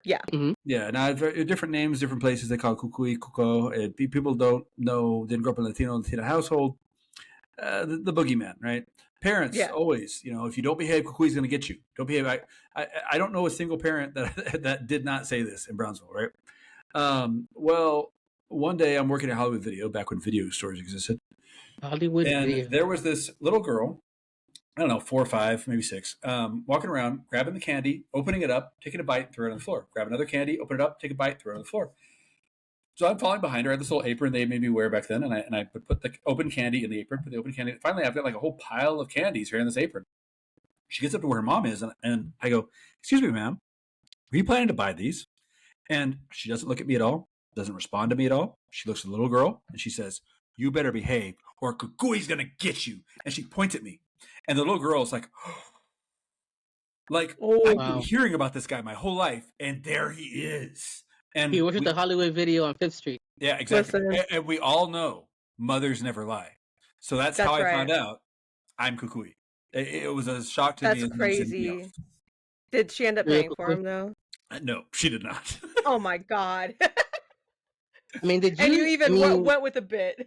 Yeah. Mm-hmm. Yeah. Now, different names, different places, they call it Kukui, Kuko. And people don't know, didn't grow up in a Latina household. The boogeyman, right? Parents always, you know, if you don't behave, Kukui's going to get you. Don't behave. I don't know a single parent that did not say this in Brownsville, right? Well, one day I'm working at Hollywood Video, back when video stores existed. Hollywood Video. And there was this little girl, I don't know, 4 or 5, maybe 6, walking around, grabbing the candy, opening it up, taking a bite, throw it on the floor. Grab another candy, open it up, take a bite, throw it on the floor. So I'm following behind her. I had this little apron they made me wear back then, and I put the open candy in the apron, put the open candy. Finally, I've got like a whole pile of candies here in this apron. She gets up to where her mom is, and I go, "Excuse me, ma'am, are you planning to buy these?" And she doesn't look at me at all, doesn't respond to me at all. She looks at the little girl, and she says, "You better behave, or Kukui's going to get you." And she points at me. And the little girl is like, I've been hearing about this guy my whole life, and there he is. And he works at the Hollywood Video on 5th Street. Yeah, exactly. And we all know mothers never lie. So that's how I found out I'm Kukui. It was a shock to me. That's crazy. Did she end up paying for him, though? No, she did not. Oh, my God. I mean, did you? And you even went with a bit.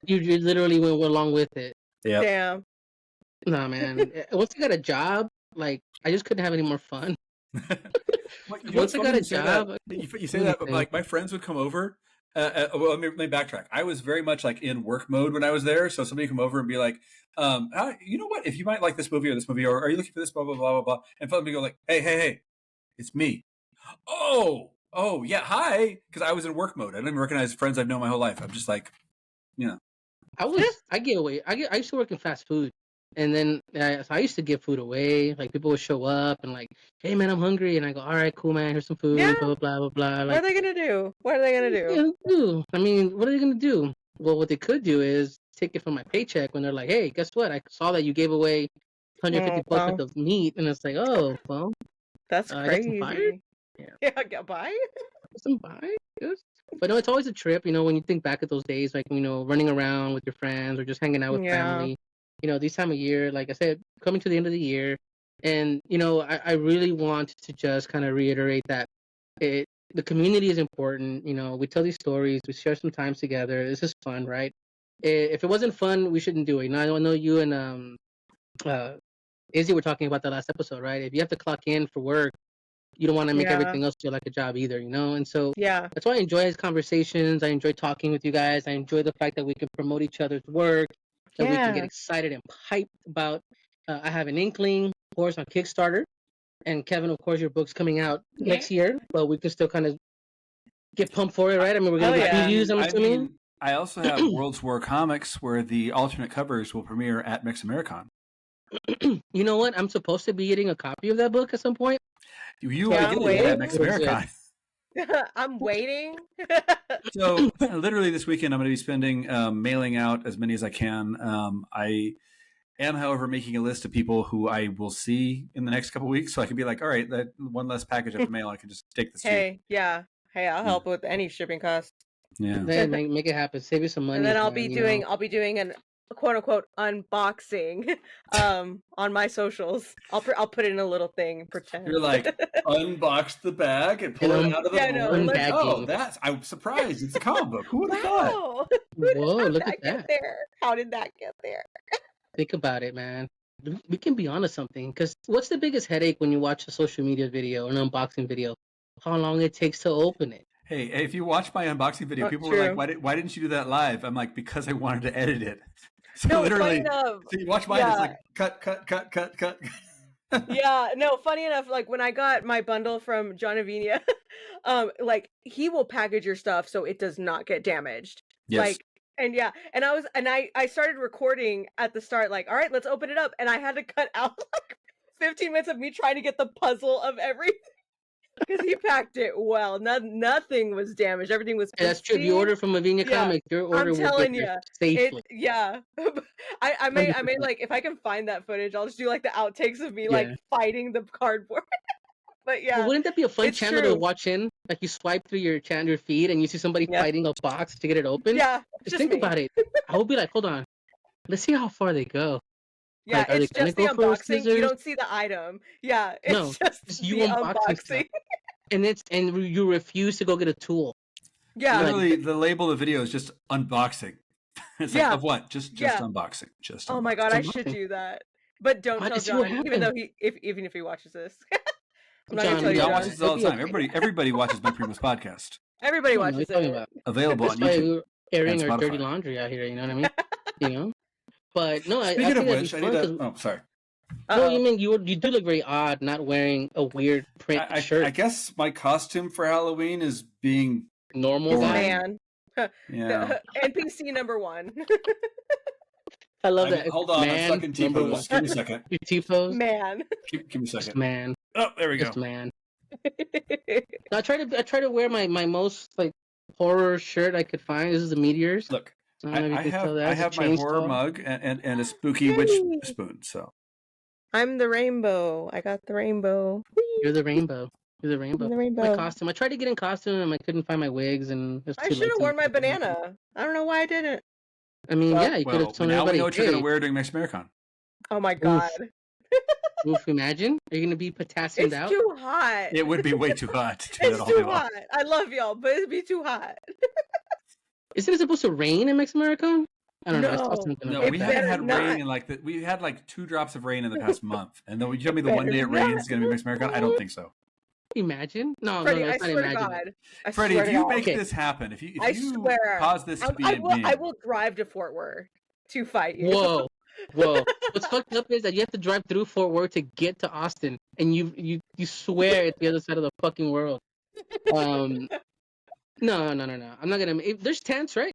you literally went along with it. Yeah. Damn. Nah, man. Once I got a job, like, I just couldn't have any more fun. Once I got a job, you say that, but like my friends would come over. Well, let me backtrack. I was very much like in work mode when I was there. So somebody would come over and be like, you know what? If you might like this movie, or are you looking for this, blah blah blah blah blah, and somebody go like, hey, it's me. Oh yeah, hi, because I was in work mode. I didn't even recognize friends I've known my whole life. I'm just like, you know. I get away. I used to work in fast food. And then so I used to give food away. Like, people would show up and like, "Hey man, I'm hungry," and I go, "All right, cool man, here's some food." Yeah. Blah blah blah blah. Like, what are they gonna do? I mean, what are they gonna do? Well, what they could do is take it from my paycheck when they're like, "Hey, guess what? I saw that you gave away 150 bucks worth of meat," and it's like, "Oh, well, that's crazy." I got by. Some buy. But no, it's always a trip. You know, when you think back at those days, like, you know, running around with your friends or just hanging out with family. You know, this time of year, like I said, coming to the end of the year. And, you know, I really want to just kind of reiterate that the community is important. You know, we tell these stories, we share some times together. This is fun, right? If it wasn't fun, we shouldn't do it. You know, I know you and Izzy were talking about that last episode, right? If you have to clock in for work, you don't want to make everything else feel like a job either, you know? And so that's why I enjoy these conversations. I enjoy talking with you guys. I enjoy the fact that we can promote each other's work. That we can get excited and hyped about. I have an Inkling, of course, on Kickstarter. And Kevin, of course, your book's coming out next year, but we can still kind of get pumped for it, right? I mean, we're going to get reviews, I'm assuming. I also have World's War Comics, where the alternate covers will premiere at Mexamericon. You know what? I'm supposed to be getting a copy of that book at some point. You will get it at Mexamericon. I'm waiting. So literally this weekend, I'm going to be spending mailing out as many as I can. I am, however, making a list of people who I will see in the next couple of weeks, so I can be like, all right, that one less package I have to mail, I can just take this. Hey, I'll help with any shipping costs. Yeah, hey, make it happen. Save you some money. And then I'll be doing an quote unquote unboxing on my socials. I'll put it in a little thing, pretend. You're like, unbox the bag and pull it out of the book. I'm surprised. It's a comic book. Who would have thought? Whoa, look at that. How did that get there? Think about it, man. We can be onto something, because what's the biggest headache when you watch a social media video, an unboxing video? How long it takes to open it. Hey, if you watch my unboxing video, people were like, why didn't you do that live? I'm like, because I wanted to edit it. So literally, so you watch mine, it's like cut. Yeah, no, funny enough, like when I got my bundle from John Avinia, like he will package your stuff so it does not get damaged. Yes. Like And I started recording at the start, like, all right, let's open it up. And I had to cut out like 15 minutes of me trying to get the puzzle of everything because he packed it well. Nothing was damaged. Everything was pristine. That's true. If you order from Avenia Comics, your order will get there safely. I may like, if I can find that footage, I'll just do like the outtakes of me like fighting the cardboard. But yeah, well, wouldn't that be a fun channel to watch in? Like you swipe through your feed and you see somebody fighting a box to get it open. Yeah, just think about it. I will be like, hold on, let's see how far they go. Yeah, like, it's just the unboxing. You don't see the item. Yeah, it's just you unboxing. and you refuse to go get a tool. Yeah, literally, the label of the video is just unboxing. It's like, of what? Just unboxing. Just. Oh my god, I should do that. But don't tell John, even though even if he watches this. I'm not gonna tell you. John watches it all the time. Everybody watches my Primus podcast. Everybody watches it. Available on YouTube. Airing our dirty laundry out here. You know what I mean? You know. But no, speaking of which, I need to. Oh, sorry. No, you mean you do look very odd not wearing a weird print shirt. I guess my costume for Halloween is being normal man. Yeah. NPC number 1. I love that. Hold on, I'm stuck in T-pose. Give me a second. You T-pose? Man. Give me a second. Just man. Oh, there we go. Just man. I try to wear my most like horror shirt I could find. This is the Meteors. Look, I have my horror mug and a spooky witch spoon. So I'm the rainbow. I got the rainbow. You're the rainbow. You're the rainbow. My costume. I tried to get in costume and I couldn't find my wigs and I should have worn my banana. I don't know why I didn't. I mean, you could have told everybody. Now we know what you're gonna wear during Mex Americon. Oh my god. Oof, imagine? Are you gonna be potassiumed out? It's too hot. It would be way too hot to do that all day long. Hot. I love y'all, but it'd be too hot. Isn't it supposed to rain in Mex American? I don't know. I saw something no, we haven't had rain in we had like 2 drops of rain in the past month. And then you tell me the one day it rains is gonna be Mex American? I don't think so. Imagine? No, Freddie, it's I not swear imagine. To God. Freddie, if you make this happen, if you cause this to be I will drive to Fort Worth to fight you. Whoa. What's fucked up is that you have to drive through Fort Worth to get to Austin, and you swear it's the other side of the fucking world. No. I'm not gonna. There's tents, right?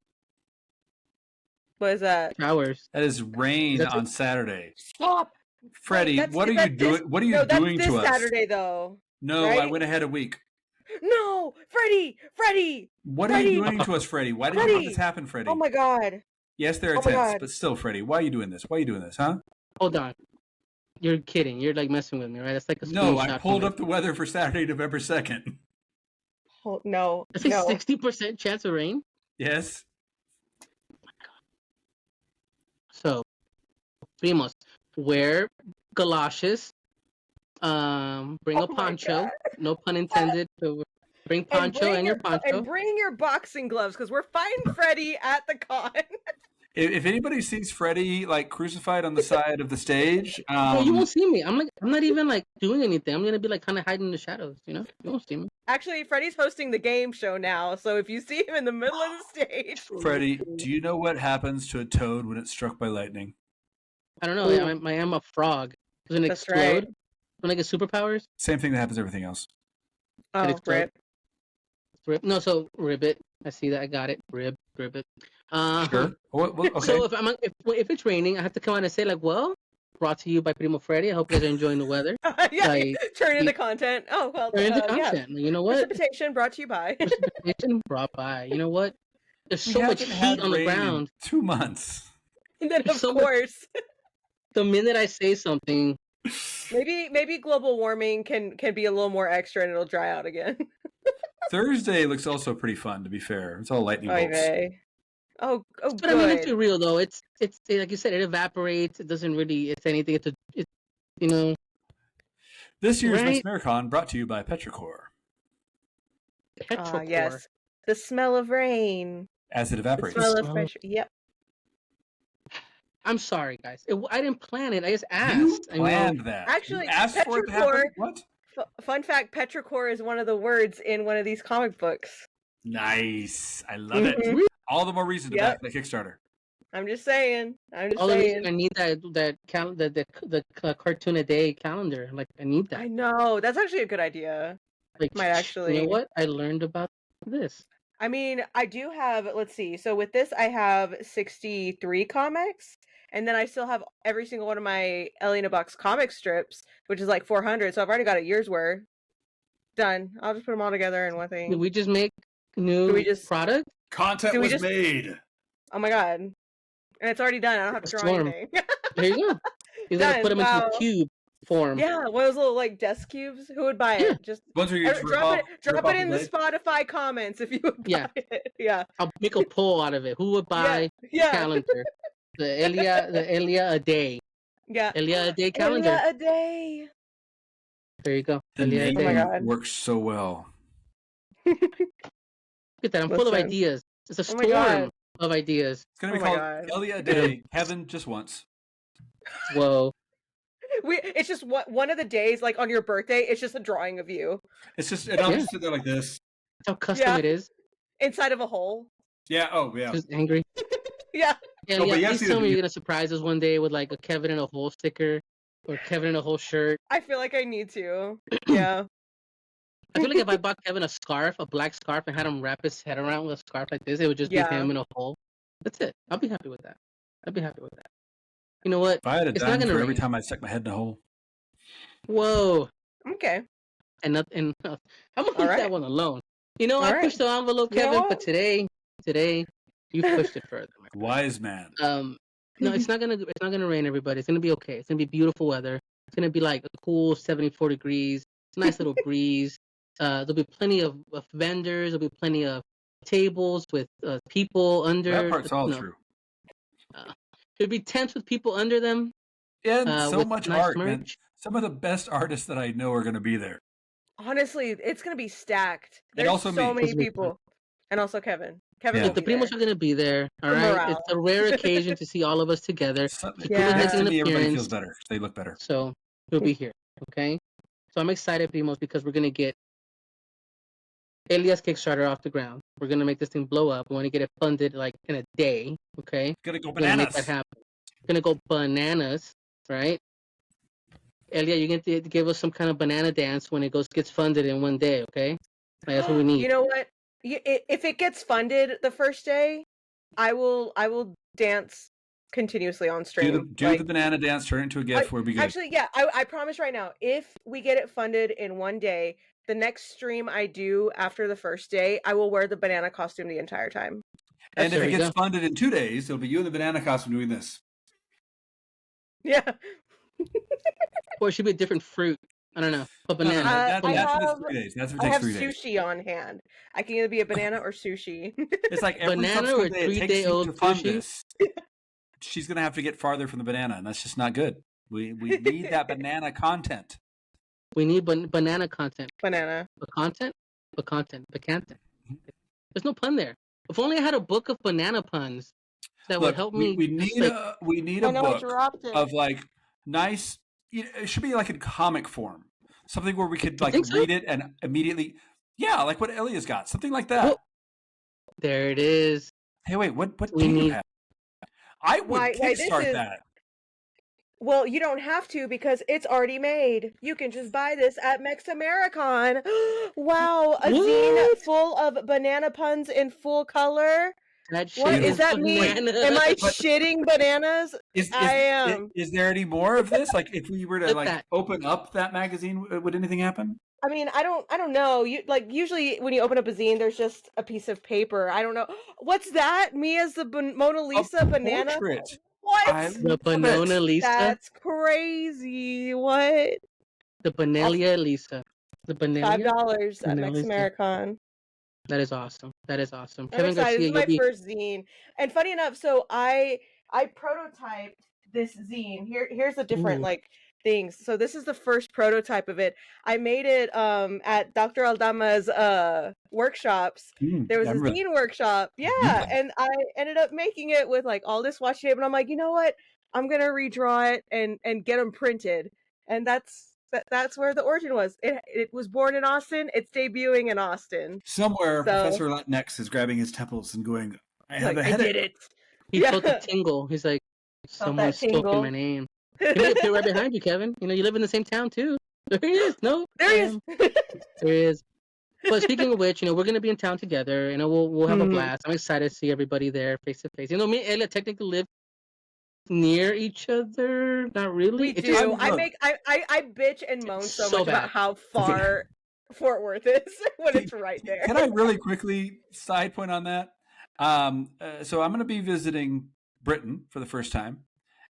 What is that? Showers. That is rain on Saturday. Stop, Freddie. What are you doing? What are you doing to us? Saturday, though. No, right? I went ahead a week. No, Freddie. What are you doing to us, Freddie? Why did you let this happen, Freddie? Oh my god. Yes, there are tents, but still, Freddie, why are you doing this? Huh? Hold on. You're kidding. You're like messing with me, right? That's like a No, I pulled up the weather for Saturday, November 2nd. Oh, no. It's a 60% chance of rain? Yes. Oh my god. So, Primos, wear galoshes. Bring a poncho. No pun intended. So bring poncho and your poncho. And bring your boxing gloves because we're fighting Freddie at the con. If anybody sees Freddie like crucified on the side of the stage, you won't see me. I'm not even like doing anything. I'm gonna be like kind of hiding in the shadows. You know, you won't see me. Actually, Freddie's hosting the game show now, so if you see him in the middle of the stage, Freddie, do you know what happens to a toad when it's struck by lightning? I don't know. I am a frog. Doesn't it explode? Right. When I get superpowers? Same thing that happens to everything else. Oh, rip. No, so ribbit. I see that. I got it. Ribbit. Sure. Well, okay. So if it's raining, I have to come out and say like, well, brought to you by Primo Freddy. I hope you guys are enjoying the weather. Turn into content. Oh well. Turn into content. Yeah. You know what? Precipitation brought to you by. Precipitation brought by. You know what? There's so much heat on the ground. 2 months. And then of course, the minute I say something. Maybe global warming can be a little more extra and it'll dry out again. Thursday looks also pretty fun, to be fair. It's all lightning bolts. Oh, but good. I mean, let's be real though. It's like you said, it evaporates. It doesn't really. It's anything. It's you know. This year's Mex American brought to you by Petrichor. Petrichor. Yes, the smell of rain as it evaporates. The smell of fresh. Yep. I'm sorry, guys. I didn't plan it. I just asked. You planned that. Actually, you asked for it to happen? What? Fun fact, Petrichor is one of the words in one of these comic books. Nice. I love it. All the more reason to back the Kickstarter. I'm just saying. I need the cartoon a day calendar. Like, I need that. I know. That's actually a good idea. Like, might actually. You know what? I learned about this. I mean, I do have, let's see. So with this, I have 63 comics, and then I still have every single one of my Ellie in a Box comic strips, which is like 400. So I've already got a year's worth done. I'll just put them all together in one thing. Did we just make new product? Content was made. Oh my god. And it's already done. I don't have to draw anything. There you go. You gotta put them into a cube form. Yeah, one of those little like desk cubes. Who would buy it? Just drop it in the Spotify comments if you would buy it. Yeah. I'll make a poll out of it. Who would buy the calendar? The Elia a day. Yeah. Elia a day calendar. Elia a day. There you go. The name works so well. Look at that. I'm full of ideas. It's a storm of ideas. It's gonna be called Elia a day. Kevin just once. Whoa. It's just one of the days, like on your birthday, it's just a drawing of you. It's just, and I'll just sit there like this. That's how custom it is. Inside of a hole. Yeah. Oh, yeah. Just angry. Yeah. Yeah. Please tell me you're gonna surprise us one day with like a Kevin in a hole sticker or Kevin in a hole shirt. I feel like I need to. Yeah. I feel like if I bought Kevin a scarf, a black scarf, and had him wrap his head around with a scarf like this, it would just be him in a hole. That's it. I'll be happy with that. You know what? If I had a dime for every time I stuck my head in a hole. Whoa. Okay. And I'm gonna leave that one alone. You know, I pushed the envelope, Kevin, but today you pushed it further. Wise man. No, it's not gonna rain, everybody. It's gonna be okay. It's gonna be beautiful weather. It's gonna be like a cool 74 degrees. It's a nice little breeze. There'll be plenty of vendors. There'll be plenty of tables with people under. That part's all true. There'll be tents with people under them. And so much nice art, merch. man. Some of the best artists that I know are going to be there. Honestly, it's going to be stacked. There's also so many people. And also Kevin. The Primos are going to be there. All right. It's a rare occasion to see all of us together. Next to me, everybody feels better. They look better. So we'll be here. Okay. So I'm excited, Primos, because we're going to get Elia's Kickstarter off the ground. We're going to make this thing blow up. We want to get it funded like in a day. Okay. It's going to go bananas. Make that happen. It's going to go bananas. Right. Elia, you're going to give us some kind of banana dance when it gets funded in one day. Okay. Like, that's what we need. You know what? If it gets funded the first day, I will dance continuously on stream. Do the banana dance, turn it into a gift. We'll be good. Actually, yeah, I promise right now, if we get it funded in one day, the next stream I do after the first day, I will wear the banana costume the entire time. And if it gets funded in 2 days, it'll be you in the banana costume doing this. Yeah. Or it should be a different fruit. I don't know. A banana. That's if it takes 3 days. That's if it takes 3 days. I have sushi on hand. I can either be a banana or sushi. It's like every banana or 3-day-old sushi. She's gonna have to get farther from the banana, and that's just not good. We need that banana content. We need banana content. Banana. Content. There's no pun there. If only I had a book of banana puns that would help me. We need a book of like nice. It should be like in comic form, something where we could like read it and immediately, like what Elia's got, something like that. Well, there it is. Hey, wait, what do you have? I would kickstart that. Well, you don't have to because it's already made. You can just buy this at Mex-Americon. Wow, a zine full of banana puns in full color. What does that mean? Am I shitting bananas? I am. Is there any more of this? Like, if we were to open up that magazine, would anything happen? I mean, I don't know. Usually when you open up a zine, there's just a piece of paper. I don't know. What's that? Me as the Mona Lisa banana? Portrait. What? The Mona Lisa? That's crazy. What? The Benelia Lisa. The Benelia? $5 at Mex-Americon. That is awesome. I'm Kevin excited. This is my first zine. And funny enough, so I prototyped this zine. Here's the different things. So this is the first prototype of it. I made it at Dr. Aldama's workshops. There was a zine workshop. Yeah. And I ended up making it with like all this washi tape. And I'm like, you know what? I'm gonna redraw it and get them printed. And that's where the origin was. It was born in Austin. It's debuting in Austin. Somewhere, Professor Latinx is grabbing his temples and going, I have a headache. I did it. He felt the tingle. He's like, someone's spoken my name. He may appear right behind you, Kevin. You know, you live in the same town, too. There he is. No. There he is. There he is. But speaking of which, we're gonna be in town together. We'll have a blast. I'm excited to see everybody there face to face. Me and Elia technically live near each other. Not really. We do. I bitch and moan so much about how far Fort Worth is when it's right there. Can I really quickly side point on that? So I'm going to be visiting Britain for the first time.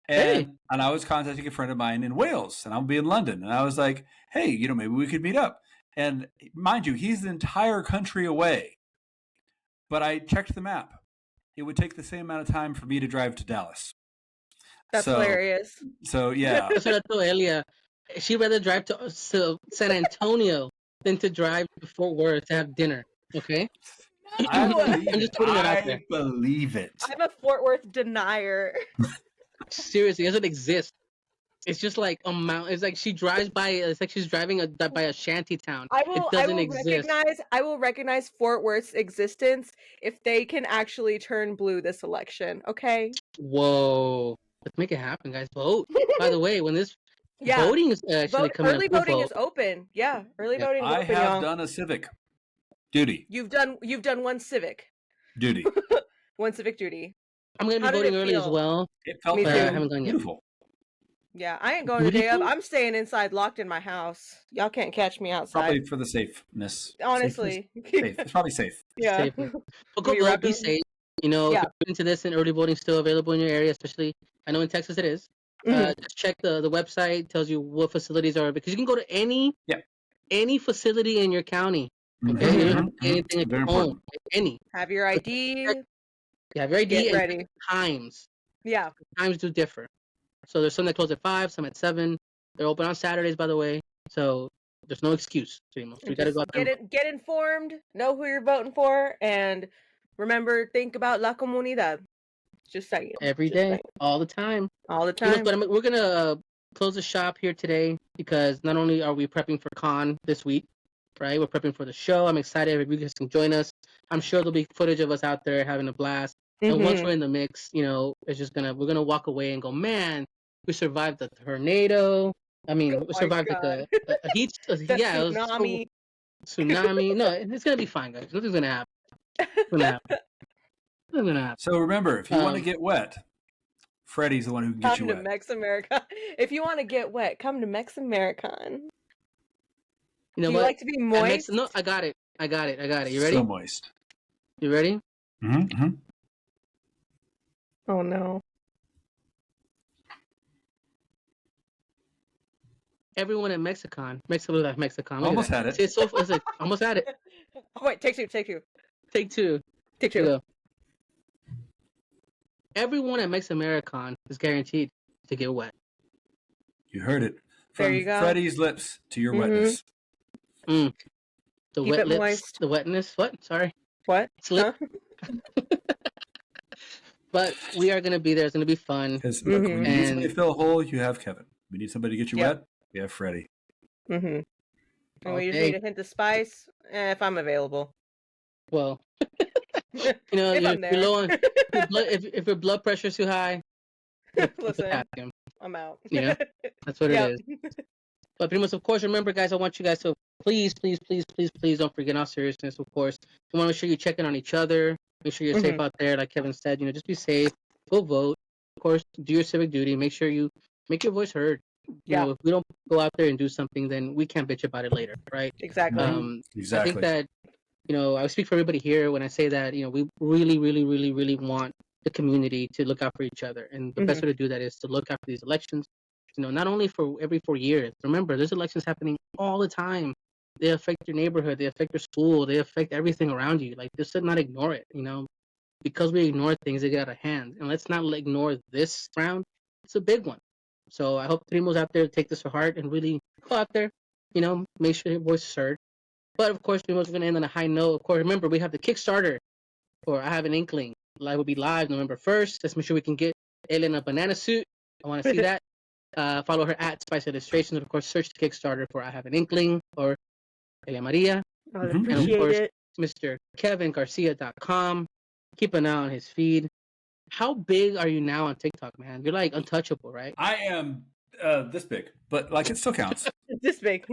And I was contacting a friend of mine in Wales, and I'll be in London. And I was like, hey, maybe we could meet up. And mind you, he's the entire country away. But I checked the map. It would take the same amount of time for me to drive to Dallas. That's hilarious. So, yeah. That's what I told Elia. She'd rather drive to San Antonio than to drive to Fort Worth to have dinner. Okay? I'm just putting it out there. I believe it. I'm a Fort Worth denier. Seriously, it doesn't exist. It's just like a mountain. It's like she drives by. It's like she's driving by a shanty town. It doesn't exist. I will recognize Fort Worth's existence if they can actually turn blue this election. Okay. Whoa! Let's make it happen, guys. Vote. By the way, when this voting is actually coming early up, voting is open. Yeah, early voting is open. I have done a civic duty. You've done one civic duty. One civic duty. I'm gonna be voting early as well. It felt I haven't done beautiful. Yeah, I ain't going the day of. I'm staying inside, locked in my house. Y'all can't catch me outside. Probably for the safeness. Honestly, safe. It's probably safe. Yeah. Well, go vote. Be safe. If you're into this and early voting still available in your area, especially I know in Texas it is. Just check the website. Tells you what facilities are, because you can go to any facility in your county. Okay, you don't have anything at your home. Any. Have your ID. Have your ID. Get ready. Times. Yeah. Times do differ. So there's some that close at 5, some at 7. They're open on Saturdays, by the way. So there's no excuse. So we got to go out there. Get informed. Know who you're voting for, and remember, think about la comunidad. Just saying. Every day, all the time. All the time. But we're gonna close the shop here today, because not only are we prepping for con this week, right? We're prepping for the show. I'm excited if you guys can join us. I'm sure there'll be footage of us out there having a blast. And once we're in the mix, it's just we're gonna walk away and go, man, we survived the tornado. I mean, we survived a heat. Tsunami. Tsunami. No, it's gonna be fine, guys. Nothing's gonna happen. It's gonna happen. Nothing's gonna happen. So remember, if you want to get wet, Freddie's the one who can get you wet. Come to Mex America. If you want to get wet, come to Mex American. You know Do what? You like to be moist? No, I got it. You ready? So moist. You ready? Mm-hmm. Oh no. Everyone at Mexicon. Almost had it. It's like, almost had it. Oh wait, take two. Take two. Everyone at Mex American is guaranteed to get wet. You heard it. From there you go. Freddie's lips to your wetness. The Keep wet lips. Moist. The wetness. What? Sorry. What? Slip. Huh? But we are going to be there. It's going to be fun. Because when you need somebody to fill a hole, you have Kevin. We need somebody to get you wet, we have Freddie. And we just need a hint of spice, if I'm available. Well, if you're low on, if your blood pressure's too high, listen, I'm out. Yeah, that's what it is. But pretty much, of course, remember, guys, I want you guys to please don't forget our seriousness, of course. We want to make sure you're checking on each other. Make sure you're safe out there. Like Kevin said, just be safe. Go vote. Of course, do your civic duty. Make sure you make your voice heard. If we don't go out there and do something, then we can't bitch about it later, right? Exactly. I think that, I speak for everybody here when I say that, we really, really, really, really want the community to look out for each other. And the best way to do that is to look after these elections. Not only for every 4 years. Remember, there's elections happening all the time. They affect your neighborhood. They affect your school. They affect everything around you. Like, just not ignore it, Because we ignore things, they get out of hand. And let's not ignore this round. It's a big one. So I hope Primo's out there to take this to heart and really go out there, make sure your voice is heard. But, of course, Primo's going to end on a high note. Of course, remember, we have the Kickstarter for I Have an Inkling. Live will be live November 1st. Let's make sure we can get Elle in a banana suit. I want to see that. Follow her at Spice Illustrations. And, of course, search the Kickstarter for I Have an Inkling or Elia Maria. And, of course, Mr. KevinGarcia.com. Keep an eye on his feed. How big are you now on TikTok, man? You're like untouchable, right? I am this big, but like it still counts. This big.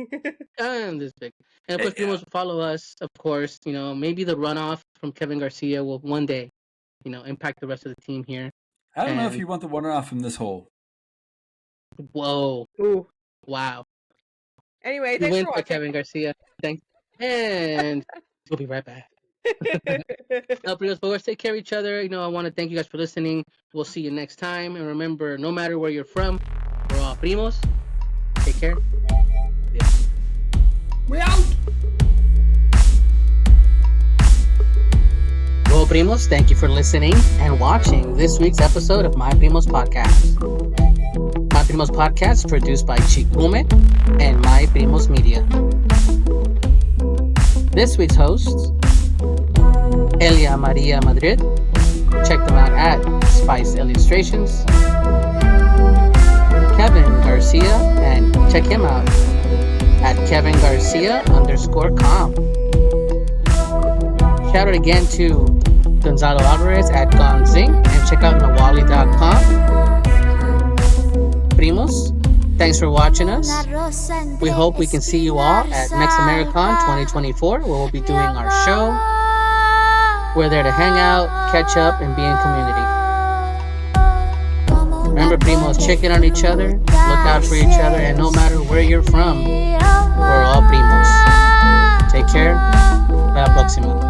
And this big. And of course, people follow us. Of course, maybe the runoff from Kevin Garcia will one day, impact the rest of the team here. I don't know if you want the runoff from this hole. Whoa! Ooh! Wow! Anyway, thanks for watching, Kevin Garcia. Thanks, and we'll be right back. Primos, but let's take care of each other. I want to thank you guys for listening. We'll see you next time, and remember, no matter where you're from, we're all primos. Take care. Yeah. We out. Well, Primos, thank you for listening and watching this week's episode of My Primos Podcast. My Primos Podcast is produced by Chikume and My Primos Media. This week's hosts, Elia Maria Madrid. Check them out at Spice Illustrations. Kevin Garcia, and check him out at Kevin Garcia_com. Shout out again to Gonzalo Alvarez at Gonzing, and check out Nawali.com. Primos, thanks for watching us. We hope we can see you all at Mex Americon 2024, where we'll be doing our show. We're there to hang out, catch up, and be in community. Remember, Primos, check in on each other, look out for each other, and no matter where you're from, we're all Primos. Take care. Hasta la próxima.